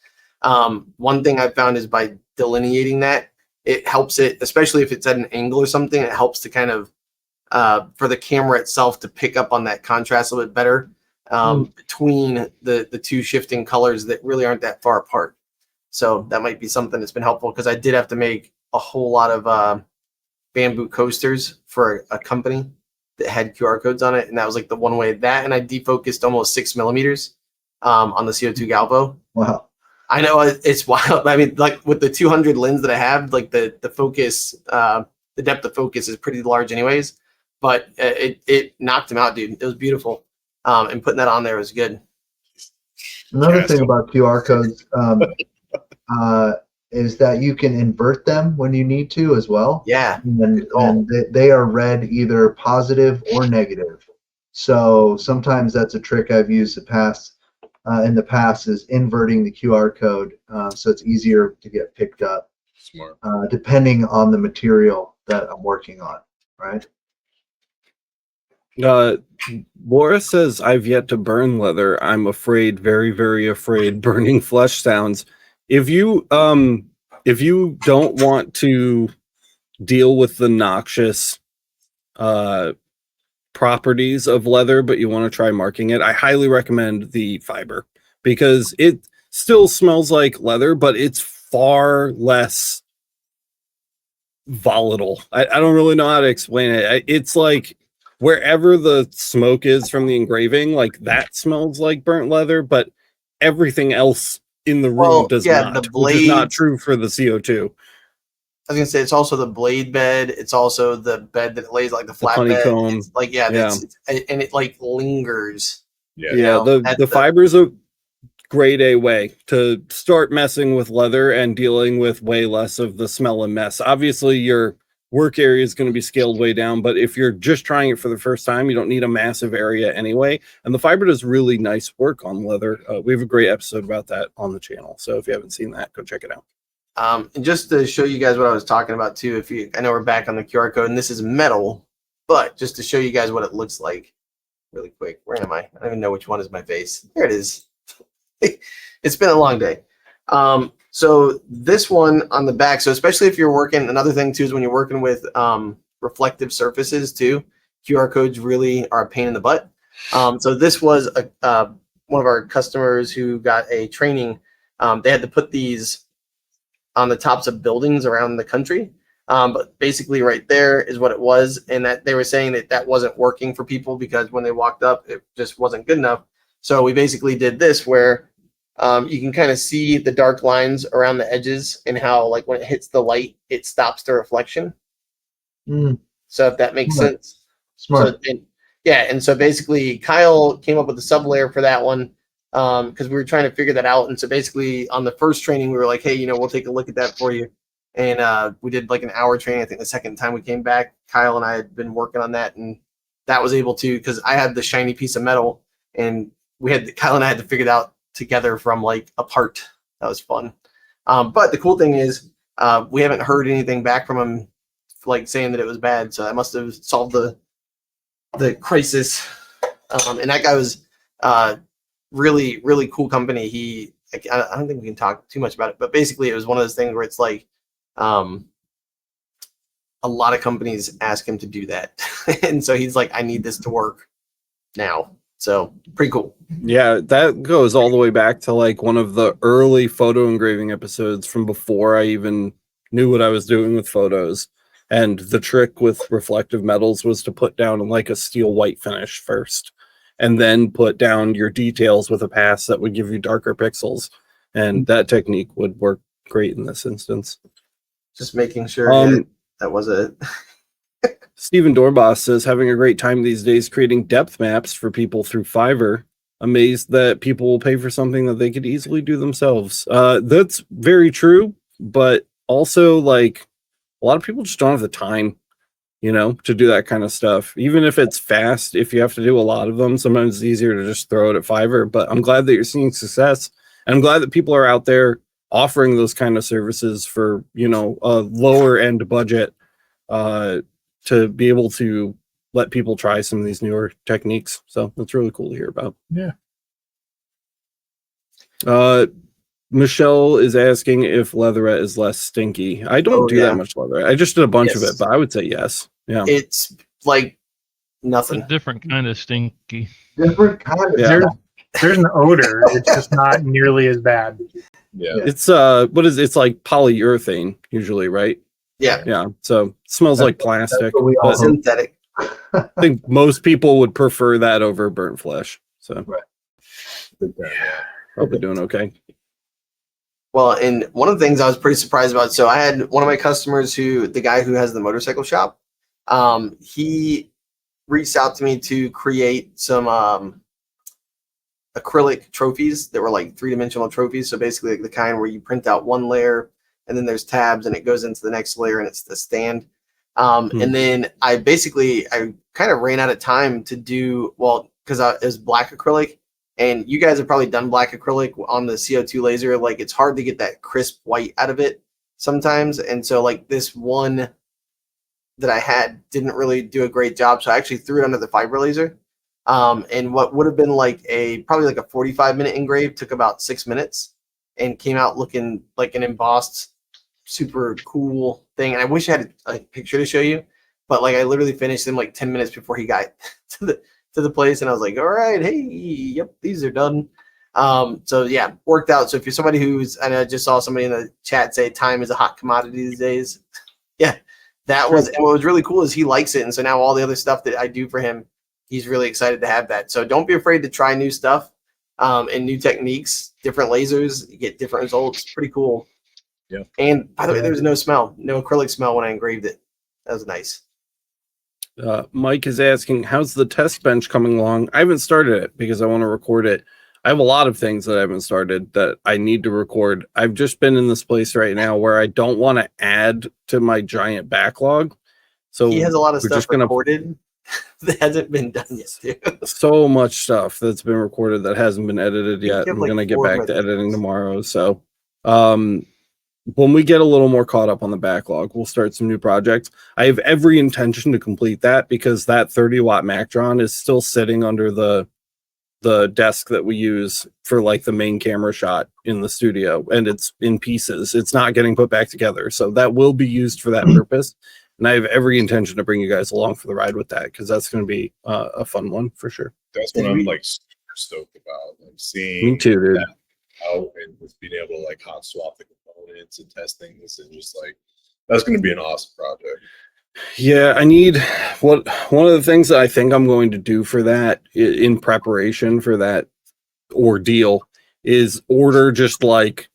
One thing I've found is by delineating that, it helps it, especially if it's at an angle or something, it helps to kind of, for the camera itself to pick up on that contrast a little bit better between the two shifting colors that really aren't that far apart. So that might be something that's been helpful, because I did have to make a whole lot of bamboo coasters for a company that had QR codes on it, and that was like the one way that, and I defocused almost 6 millimeters on the CO2 Galvo. Wow. I know it's wild. I mean, like with the 200 lens that I have, like the focus, the depth of focus is pretty large anyways, but it knocked him out, dude. It was beautiful. And putting that on there was good. Another thing about QR codes is that you can invert them when you need to as well. Yeah. And they are read either positive or negative. So sometimes that's a trick I've used in the past is inverting the QR code, so it's easier to get picked up. Smart. Depending on the material that I'm working on, right? Laura says, I've yet to burn leather. I'm afraid, very, very afraid, burning flesh sounds. If you don't want to deal with the noxious properties of leather, but you want to try marking it, I highly recommend the fiber, because it still smells like leather, but it's far less volatile. I don't really know how to explain it. It's like wherever the smoke is from the engraving, like that smells like burnt leather, but everything else in the room does not. The blade, which is not true for the CO2. I was gonna say it's also the blade bed. It's also the bed that lays like the flat honeycomb. bed. It's like and it like lingers. Yeah, the fiber's a grade A way to start messing with leather and dealing with way less of the smell and mess. Obviously, your work area is going to be scaled way down, but if you're just trying it for the first time, you don't need a massive area anyway. And the fiber does really nice work on leather. We have a great episode about that on the channel, so if you haven't seen that, go check it out. And just to show you guys what I was talking about too, I know we're back on the QR code, and this is metal, but just to show you guys what it looks like really quick. Where am I? I don't even know which one is my face. There it is. It's been a long day. So this one on the back, so especially if you're working, another thing too is when you're working with reflective surfaces too, QR codes really are a pain in the butt. So this was one of our customers who got a training. They had to put these on the tops of buildings around the country. But basically right there is what it was. And that they were saying that wasn't working for people because when they walked up, it just wasn't good enough. So we basically did this where you can kind of see the dark lines around the edges and how like when it hits the light, it stops the reflection. Mm, So if that makes Smart. sense. smart. So, and so basically Kyle came up with a sub layer for that one because we were trying to figure that out. And so basically on the first training, we were like, hey, we'll take a look at that for you. And we did like an hour training. I think the second time we came back, Kyle and I had been working on that, and that was able to, because I had the shiny piece of metal, and Kyle and I had to figure it out together from like a part. That was fun. But the cool thing is we haven't heard anything back from him like saying that it was bad. So I must have solved the crisis. And that guy was really, really cool company. I don't think we can talk too much about it, but basically it was one of those things where it's like a lot of companies ask him to do that. And so he's like, I need this to work now. So pretty cool. Yeah, that goes all the way back to like one of the early photo engraving episodes from before I even knew what I was doing with photos. And the trick with reflective metals was to put down like a steel white finish first, and then put down your details with a pass that would give you darker pixels. And that technique would work great in this instance. Just making sure that was it. Stephen Dorboss says, having a great time these days creating depth maps for people through Fiverr. Amazed that people will pay for something that they could easily do themselves. That's very true, but also like a lot of people just don't have the time, to do that kind of stuff. Even if it's fast, if you have to do a lot of them, sometimes it's easier to just throw it at Fiverr. But I'm glad that you're seeing success. And I'm glad that people are out there offering those kind of services for, a lower end budget to be able to let people try some of these newer techniques. So that's really cool to hear about. Yeah. Michelle is asking if leatherette is less stinky. I don't do that much leatherette. I just did a bunch of it, but I would say yes. Yeah. It's like A nothing. different kind of stinky. Different kind of Yeah. There's an odor. It's just not nearly as bad. Yeah. It's it's like polyurethane usually, right? Yeah. Yeah. So it smells like plastic. what we all But Synthetic. I think most people would prefer that over burnt flesh. So hope you're doing okay. Well, and one of the things I was pretty surprised about, so I had one of my customers the guy who has the motorcycle shop, he reached out to me to create some acrylic trophies that were like 3-dimensional trophies. So basically like the kind where you print out one layer and then there's tabs and it goes into the next layer and it's the stand. And then I kind of ran out of time to do, because it was black acrylic. And you guys have probably done black acrylic on the CO2 laser. Like it's hard to get that crisp white out of it sometimes. And so like this one that I had didn't really do a great job. So I actually threw it under the fiber laser. And what would have been like probably like a 45-minute engrave took about 6 minutes and came out looking like an embossed, super cool thing. And I wish I had a picture to show you, but like I literally finished in like 10 minutes before he got to the place, and I was like, all right, hey, yep, these are done. So yeah, worked out. So if you're somebody and I just saw somebody in the chat say time is a hot commodity these days. Yeah, and what was really cool is he likes it. And so now all the other stuff that I do for him, he's really excited to have that. So don't be afraid to try new stuff and new techniques, different lasers, you get different results. Pretty cool. Yeah. And by the way, there's no acrylic smell when I engraved it. That was nice. Mike is asking, how's the test bench coming along? I haven't started it because I want to record it. I have a lot of things that I haven't started that I need to record. I've just been in this place right now where I don't want to add to my giant backlog. So he has a lot of stuff gonna, recorded that hasn't been done yet, too. So much stuff that's been recorded that hasn't been edited yet. I'm like going to get back to editing tomorrow. So when we get a little more caught up on the backlog, we'll start some new projects. I have every intention to complete that because that 30-watt Mactron is still sitting under the desk that we use for like the main camera shot in the studio, and it's in pieces. It's not getting put back together. So that will be used for that purpose. And I have every intention to bring you guys along for the ride with that because that's going to be a fun one for sure. That's what I'm like super stoked about. Like seeing Me too, dude. that out and just being able to like hot swap the components and test things and just like that's going to be an awesome project. Yeah, I need one of the things that I think I'm going to do for that in preparation for that ordeal is order just like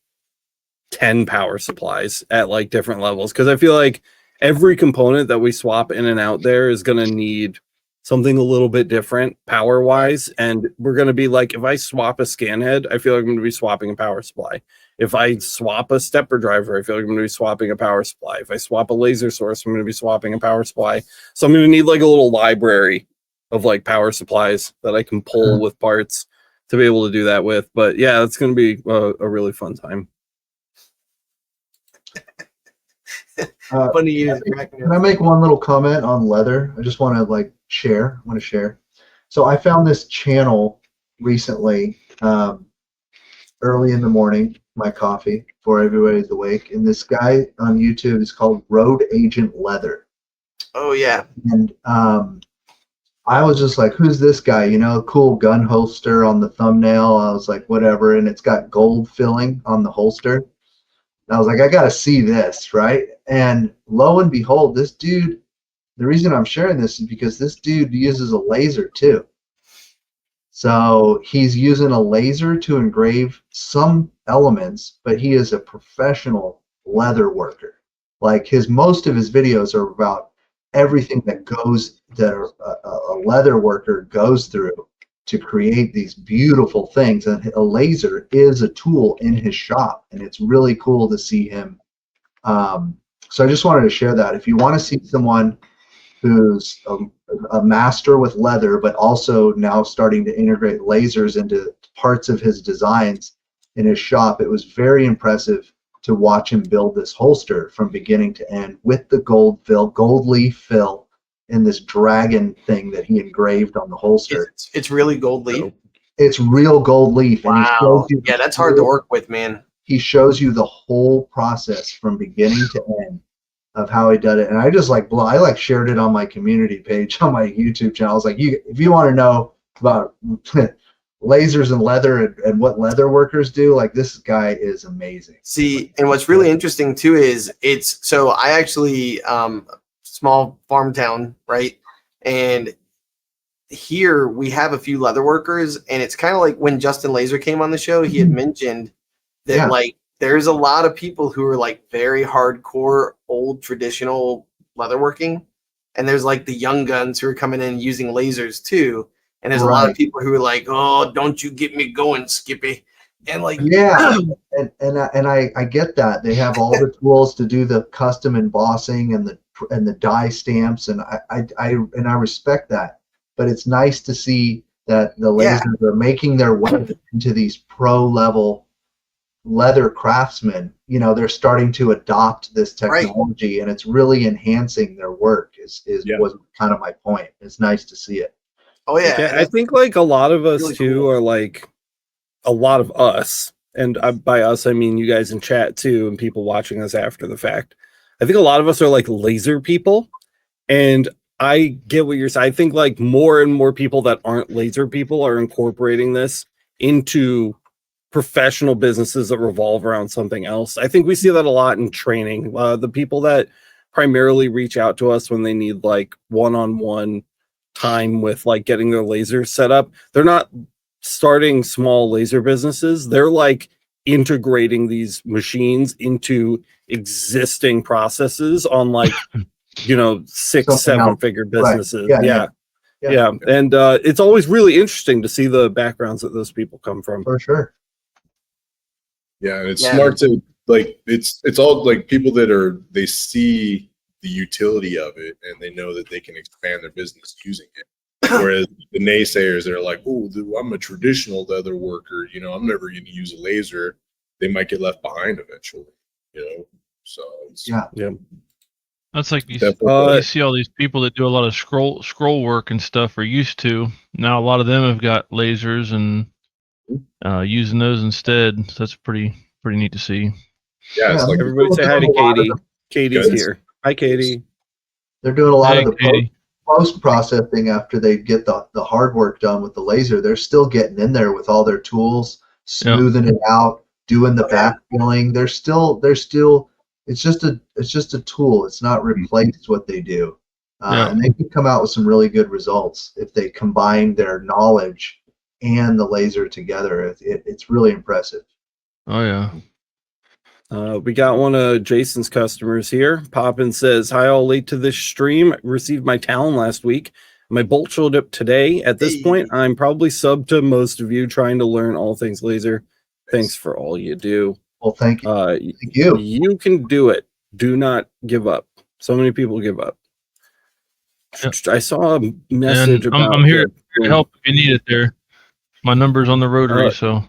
10 power supplies at like different levels, because I feel like every component that we swap in and out there is going to need something a little bit different power wise, and we're going to be like, if I swap a scan head, I feel like I'm going to be swapping a power supply. If I swap a stepper driver, I feel like I'm going to be swapping a power supply. If I swap a laser source, I'm going to be swapping a power supply. So I'm going to need like a little library of like power supplies that I can pull with parts to be able to do that with. But yeah, it's going to be a really fun time. Funny use. Can I make one little comment on leather? I just want to like share. I want to share. So I found this channel recently, early in the morning, my coffee before everybody's awake, and this guy on YouTube is called Road Agent Leather. Oh yeah. And I was just like, who's this guy? You know, cool gun holster on the thumbnail. I was like, whatever, and it's got gold filling on the holster. And I was like, I got to see this, right? And lo and behold, this dude, the reason I'm sharing this is because this dude uses a laser too. So he's using a laser to engrave some elements, but he is a professional leather worker. Like most of his videos are about everything that a leather worker goes through to create these beautiful things. And a laser is a tool in his shop, and it's really cool to see him. So I just wanted to share that. If you want to see someone who's a master with leather, but also now starting to integrate lasers into parts of his designs in his shop, it was very impressive to watch him build this holster from beginning to end with the gold leaf fill, in this dragon thing that he engraved on the holster. It's really gold leaf. It's real gold leaf. Wow. And he shows you That's hard to work with, man. He shows you the whole process from beginning to end of how he did it. And I just like, I like shared it on my community page on my YouTube channel. I was like, if you want to know about lasers and leather and what leather workers do, like, this guy is amazing. See, and what's really interesting too is so I actually, small farm town, right? And here we have a few leather workers, and it's kind of like when Justin Laser came on the show, he had mentioned that like there's a lot of people who are like very hardcore old traditional leatherworking, and there's like the young guns who are coming in using lasers too, and there's a lot of people who are like, oh, don't you get me going, Skippy. And like, and I get that they have all the tools to do the custom embossing and the die stamps, and I respect that. But it's nice to see that the lasers are making their way into these pro level leather craftsmen. You know, they're starting to adopt this technology, and it's really enhancing their work. Was kind of my point. It's nice to see it. Oh yeah, I think like a lot of us really too are like. A lot of us, and by us I mean you guys in chat too, and people watching us after the fact. I think a lot of us are like laser people, and I get what you're saying. I think like more and more people that aren't laser people are incorporating this into professional businesses that revolve around something else. I think we see that a lot in training. The people that primarily reach out to us when they need like one-on-one time with like getting their laser set up, they're not starting small laser businesses. They're like integrating these machines into existing processes on like, you know, 6-7 figure businesses. Right. Yeah. And it's always really interesting to see the backgrounds that those people come from. For sure. Yeah, and it's smart to like, it's all like people that they see the utility of it, and they know that they can expand their business using it. Whereas the naysayers, they're like, oh, I'm a traditional leather worker, you know, I'm never going to use a laser. They might get left behind eventually, you know. So that's like you see all these people that do a lot of scroll work and stuff are used to. Now a lot of them have got lasers and using those instead. So that's pretty neat to see. Yeah, it's like everybody say hi to Katie. Katie's here. Hi, Katie. They're doing a lot of the post-processing after they get the hard work done with the laser. They're still getting in there with all their tools, smoothing it out, doing the backfilling. They're still it's just a tool. It's not replaced what they do. And they can come out with some really good results if they combine their knowledge and the laser together. It's really impressive. Oh yeah. We got one of Jason's customers here. Poppin says, "Hi, all, late to this stream. Received my Talon last week. My bolt showed up today. At this point, I'm probably sub to most of you, trying to learn all things laser. Thanks for all you do." Well, thank you. Thank you. You can do it. Do not give up. So many people give up. Yep. I saw a message And about. I'm here to help if you need it there. My number's on the rotary, so.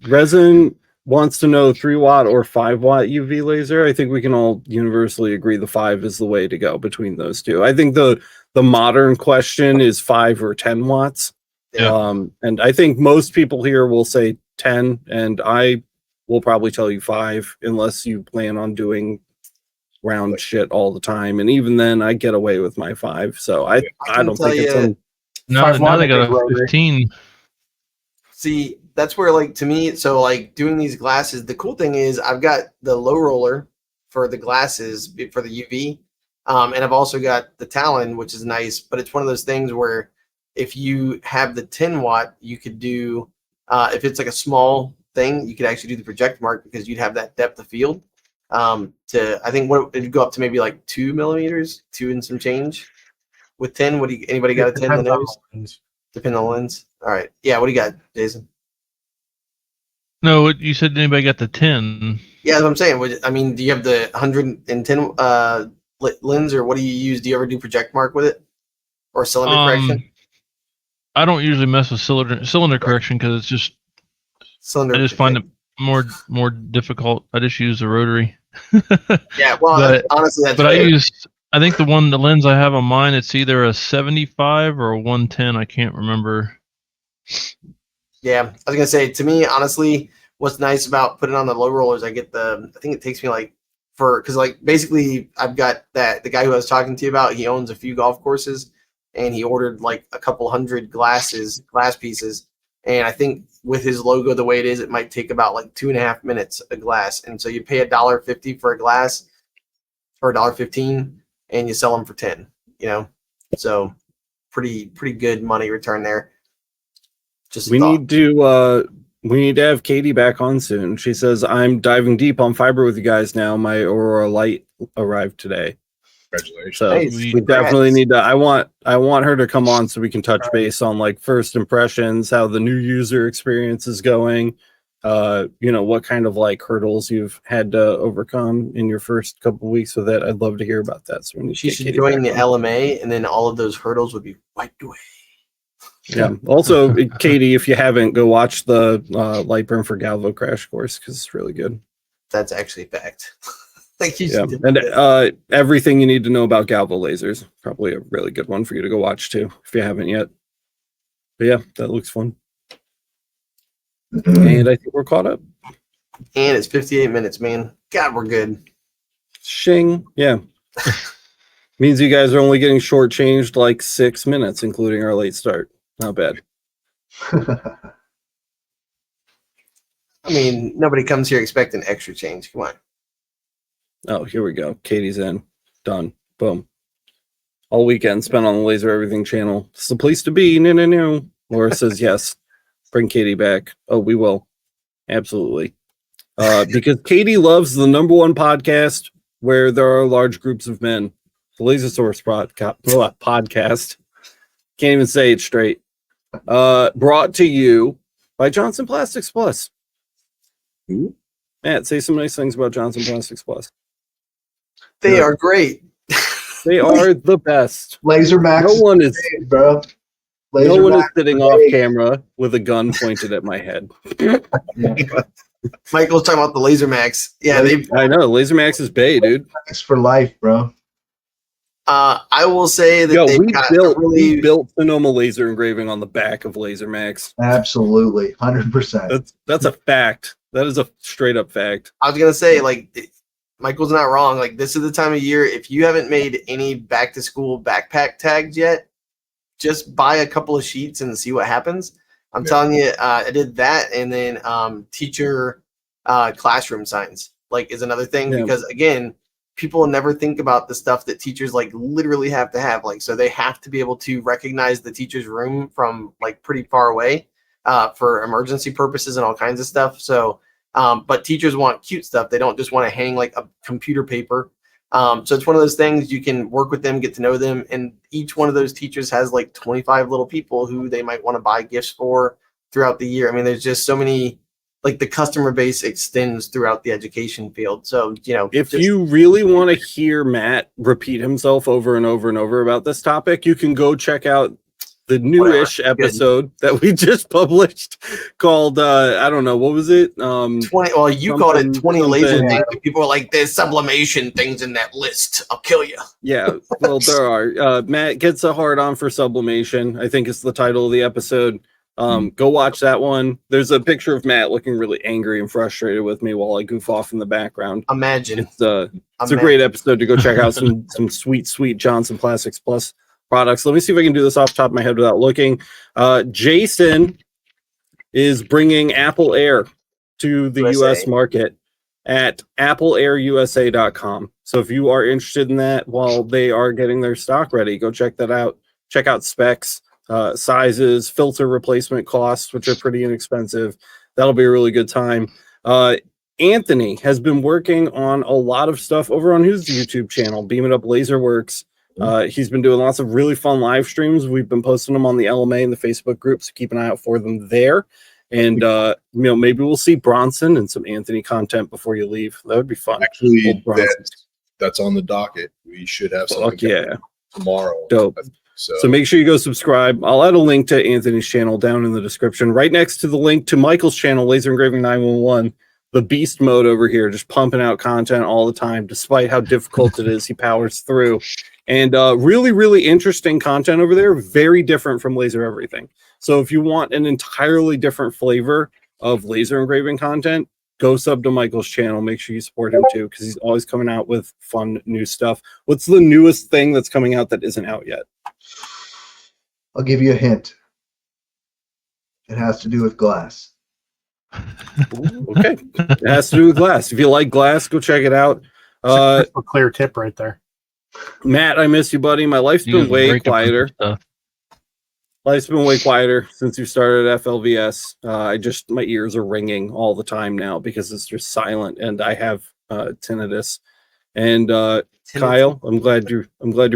Resin wants to know 3-watt or 5-watt UV laser. I think we can all universally agree the 5 is the way to go between those two. I think the modern question is 5 or 10 watts. Yeah. And I think most people here will say 10, and I will probably tell you 5 unless you plan on doing round shit all the time. And even then, I get away with my 5. So I don't think it's now they got a 15. See, that's where, like, to me, so like doing these glasses, the cool thing is I've got the low roller for the glasses for the UV. And I've also got the Talon, which is nice, but it's one of those things where if you have the 10 watt, you could do, if it's like a small thing, you could actually do the project mark because you'd have that depth of field. To, I think what it'd go up to maybe like 2 millimeters, 2 and some change. With 10, anybody got a 10 in the nose? Depending on the lens. All right. Yeah. What do you got, Jason? No, you said anybody got the 10. Yeah, that's what I'm saying. I mean, do you have the 110 lens, or what do you use? Do you ever do project mark with it, or cylinder correction? I don't usually mess with cylinder correction because it's just cylinder. I just find it more difficult. I just use the rotary. Yeah, well, honestly, that's. But I think the lens I have on mine, it's either a 75 or a 110. I can't remember. Yeah, I was gonna say, to me, honestly, what's nice about putting on the low rollers, I think it takes me because basically I've got the guy who I was talking to you about, he owns a few golf courses, and he ordered like a couple hundred glass pieces, and I think with his logo the way it is, it might take about like 2.5 minutes a glass, and so you pay $1.50 for a glass, or $1.15, and you sell them for 10. So pretty good money return there. We need to have Katie back on soon. She says, "I'm diving deep on fiber with you guys now. My Aurora Light arrived today." Congratulations. So Nice. we definitely need to. I want her to come on so we can touch base on like first impressions, how the new user experience is going. What kind of like hurdles you've had to overcome in your first couple of weeks with it. I'd love to hear about that. So she should join the LMA, and then all of those hurdles would be wiped away. Yeah. Also, Katie, if you haven't, go watch the Lightburn for Galvo crash course because it's really good. That's actually a fact. And everything you need to know about Galvo lasers, probably a really good one for you to go watch too if you haven't yet. But yeah, that looks fun. And I think we're caught up. And it's 58 minutes, man. God, we're good. Shing. Yeah. Means you guys are only getting shortchanged like 6 minutes, including our late start. Not bad. I mean, nobody comes here expecting extra change. Come on. Oh, here we go. Katie's in. Done. Boom. All weekend spent on the Laser Everything channel. It's the place to be. No. Laura says yes. Bring Katie back. Oh, we will. Absolutely. Because Katie loves the #1 podcast where there are large groups of men. The Laser Source podcast. Can't even say it straight. Brought to you by Johnson Plastics Plus. Matt, say some nice things about Johnson Plastics Plus. They are great. They are the best. Laser Max. No one is, bro. no one is sitting off camera with a gun pointed at my head. Michael's talking about the Laser Max. Yeah, I know. Laser Max is bay, dude. Max for life, bro. I will say that we built Sonoma laser engraving on the back of Laser Max. Absolutely, 100%. That's a fact. That is a straight up fact. I was gonna say, like, Michael's not wrong. Like, this is the time of year, if you haven't made any back to school backpack tags yet, just buy a couple of sheets and see what happens. I'm telling you, I did that, and then teacher classroom signs is another thing, because again, people never think about the stuff that teachers like literally have to have. Like, so they have to be able to recognize the teacher's room from like pretty far away for emergency purposes and all kinds of stuff. So, but teachers want cute stuff. They don't just want to hang like a computer paper. So it's one of those things you can work with them, get to know them. And each one of those teachers has like 25 little people who they might want to buy gifts for throughout the year. I mean, there's just so many, like the customer base extends throughout the education field. So, you know, if you really want to hear Matt repeat himself over and over and over about this topic, you can go check out the newish episode that we just published called I don't know, what was it? 20. Well, you called it 20 laser things. People are like, there's sublimation things in that list. I'll kill you. Yeah, well, there are. Matt gets a hard on for sublimation, I think is the title of the episode. Go watch that one. There's a picture of Matt looking really angry and frustrated with me while I goof off in the background. Imagine. It's a great episode to go check out some sweet Johnson Plastics Plus products. Let me see if I can do this off the top of my head without looking. Jason is bringing Apple Air to the US market at appleairusa.com. So if you are interested in that while they are getting their stock ready, go check that out. Check out specs, sizes, filter replacement costs, which are pretty inexpensive. That'll be a really good time. Anthony has been working on a lot of stuff over on his YouTube channel, Beam It Up Laserworks. He's been doing lots of really fun live streams. We've been posting them on the LMA and the Facebook group, so keep an eye out for them there. And maybe we'll see Bronson and some Anthony content before you leave. That would be fun. Actually, that's on the docket. We should have something tomorrow. Dope. So make sure you go subscribe. I'll add a link to Anthony's channel down in the description, right next to the link to Michael's channel, Laser Engraving 911. The beast mode over here, just pumping out content all the time, despite how difficult it is. He powers through. And really, really interesting content over there. Very different from Laser Everything. So if you want an entirely different flavor of laser engraving content, go sub to Michael's channel. Make sure you support him too, because he's always coming out with fun new stuff. What's the newest thing that's coming out that isn't out yet? I'll give you a hint. It has to do with glass. Ooh, okay. It has to do with glass. If you like glass, go check it out. A clear tip right there. Matt, I miss you, buddy. My life's been way quieter. Life's been way quieter since you started at FLVS. My ears are ringing all the time now because it's just silent, and I have tinnitus. And Kyle, I'm glad you're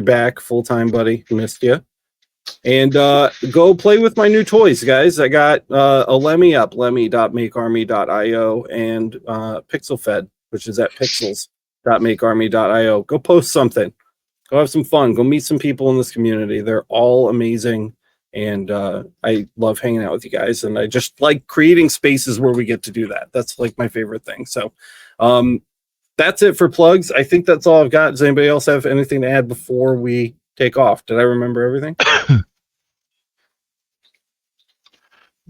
back full time, buddy. Missed you. And go play with my new toys, guys. I got a Lemmy up, lemmy.makearmy.io, and PixelFed, which is at pixels.makearmy.io. Go post something. Go have some fun. Go meet some people in this community. They're all amazing. And I love hanging out with you guys. And I just like creating spaces where we get to do that. That's like my favorite thing. So that's it for plugs. I think that's all I've got. Does anybody else have anything to add before we take off? Did I remember everything?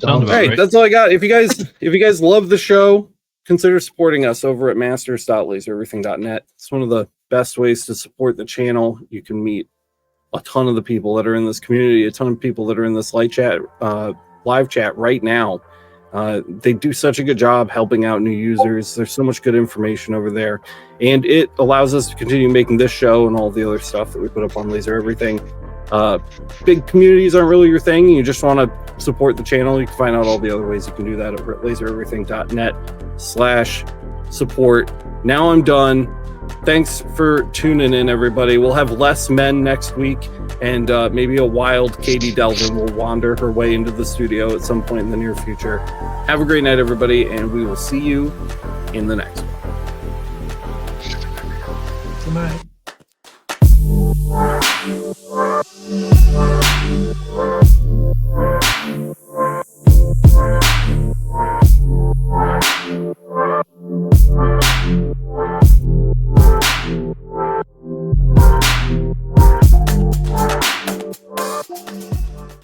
All right, that's all I got. If you guys love the show, consider supporting us over at masters.lasereverything.net. It's one of the best ways to support the channel. You can meet a ton of the people that are in this community, a ton of people that are in this live chat right now. They do such a good job helping out new users. There's so much good information over there, and it allows us to continue making this show and all the other stuff that we put up on Laser Everything. Big communities aren't really your thing. You just want to support the channel. You can find out all the other ways you can do that over at lasereverything.net/support. Now I'm done. Thanks for tuning in, everybody. We'll have less men next week, and maybe a wild Katie Delvin will wander her way into the studio at some point in the near future. Have a great night, everybody, and we will see you in the next one. Good night.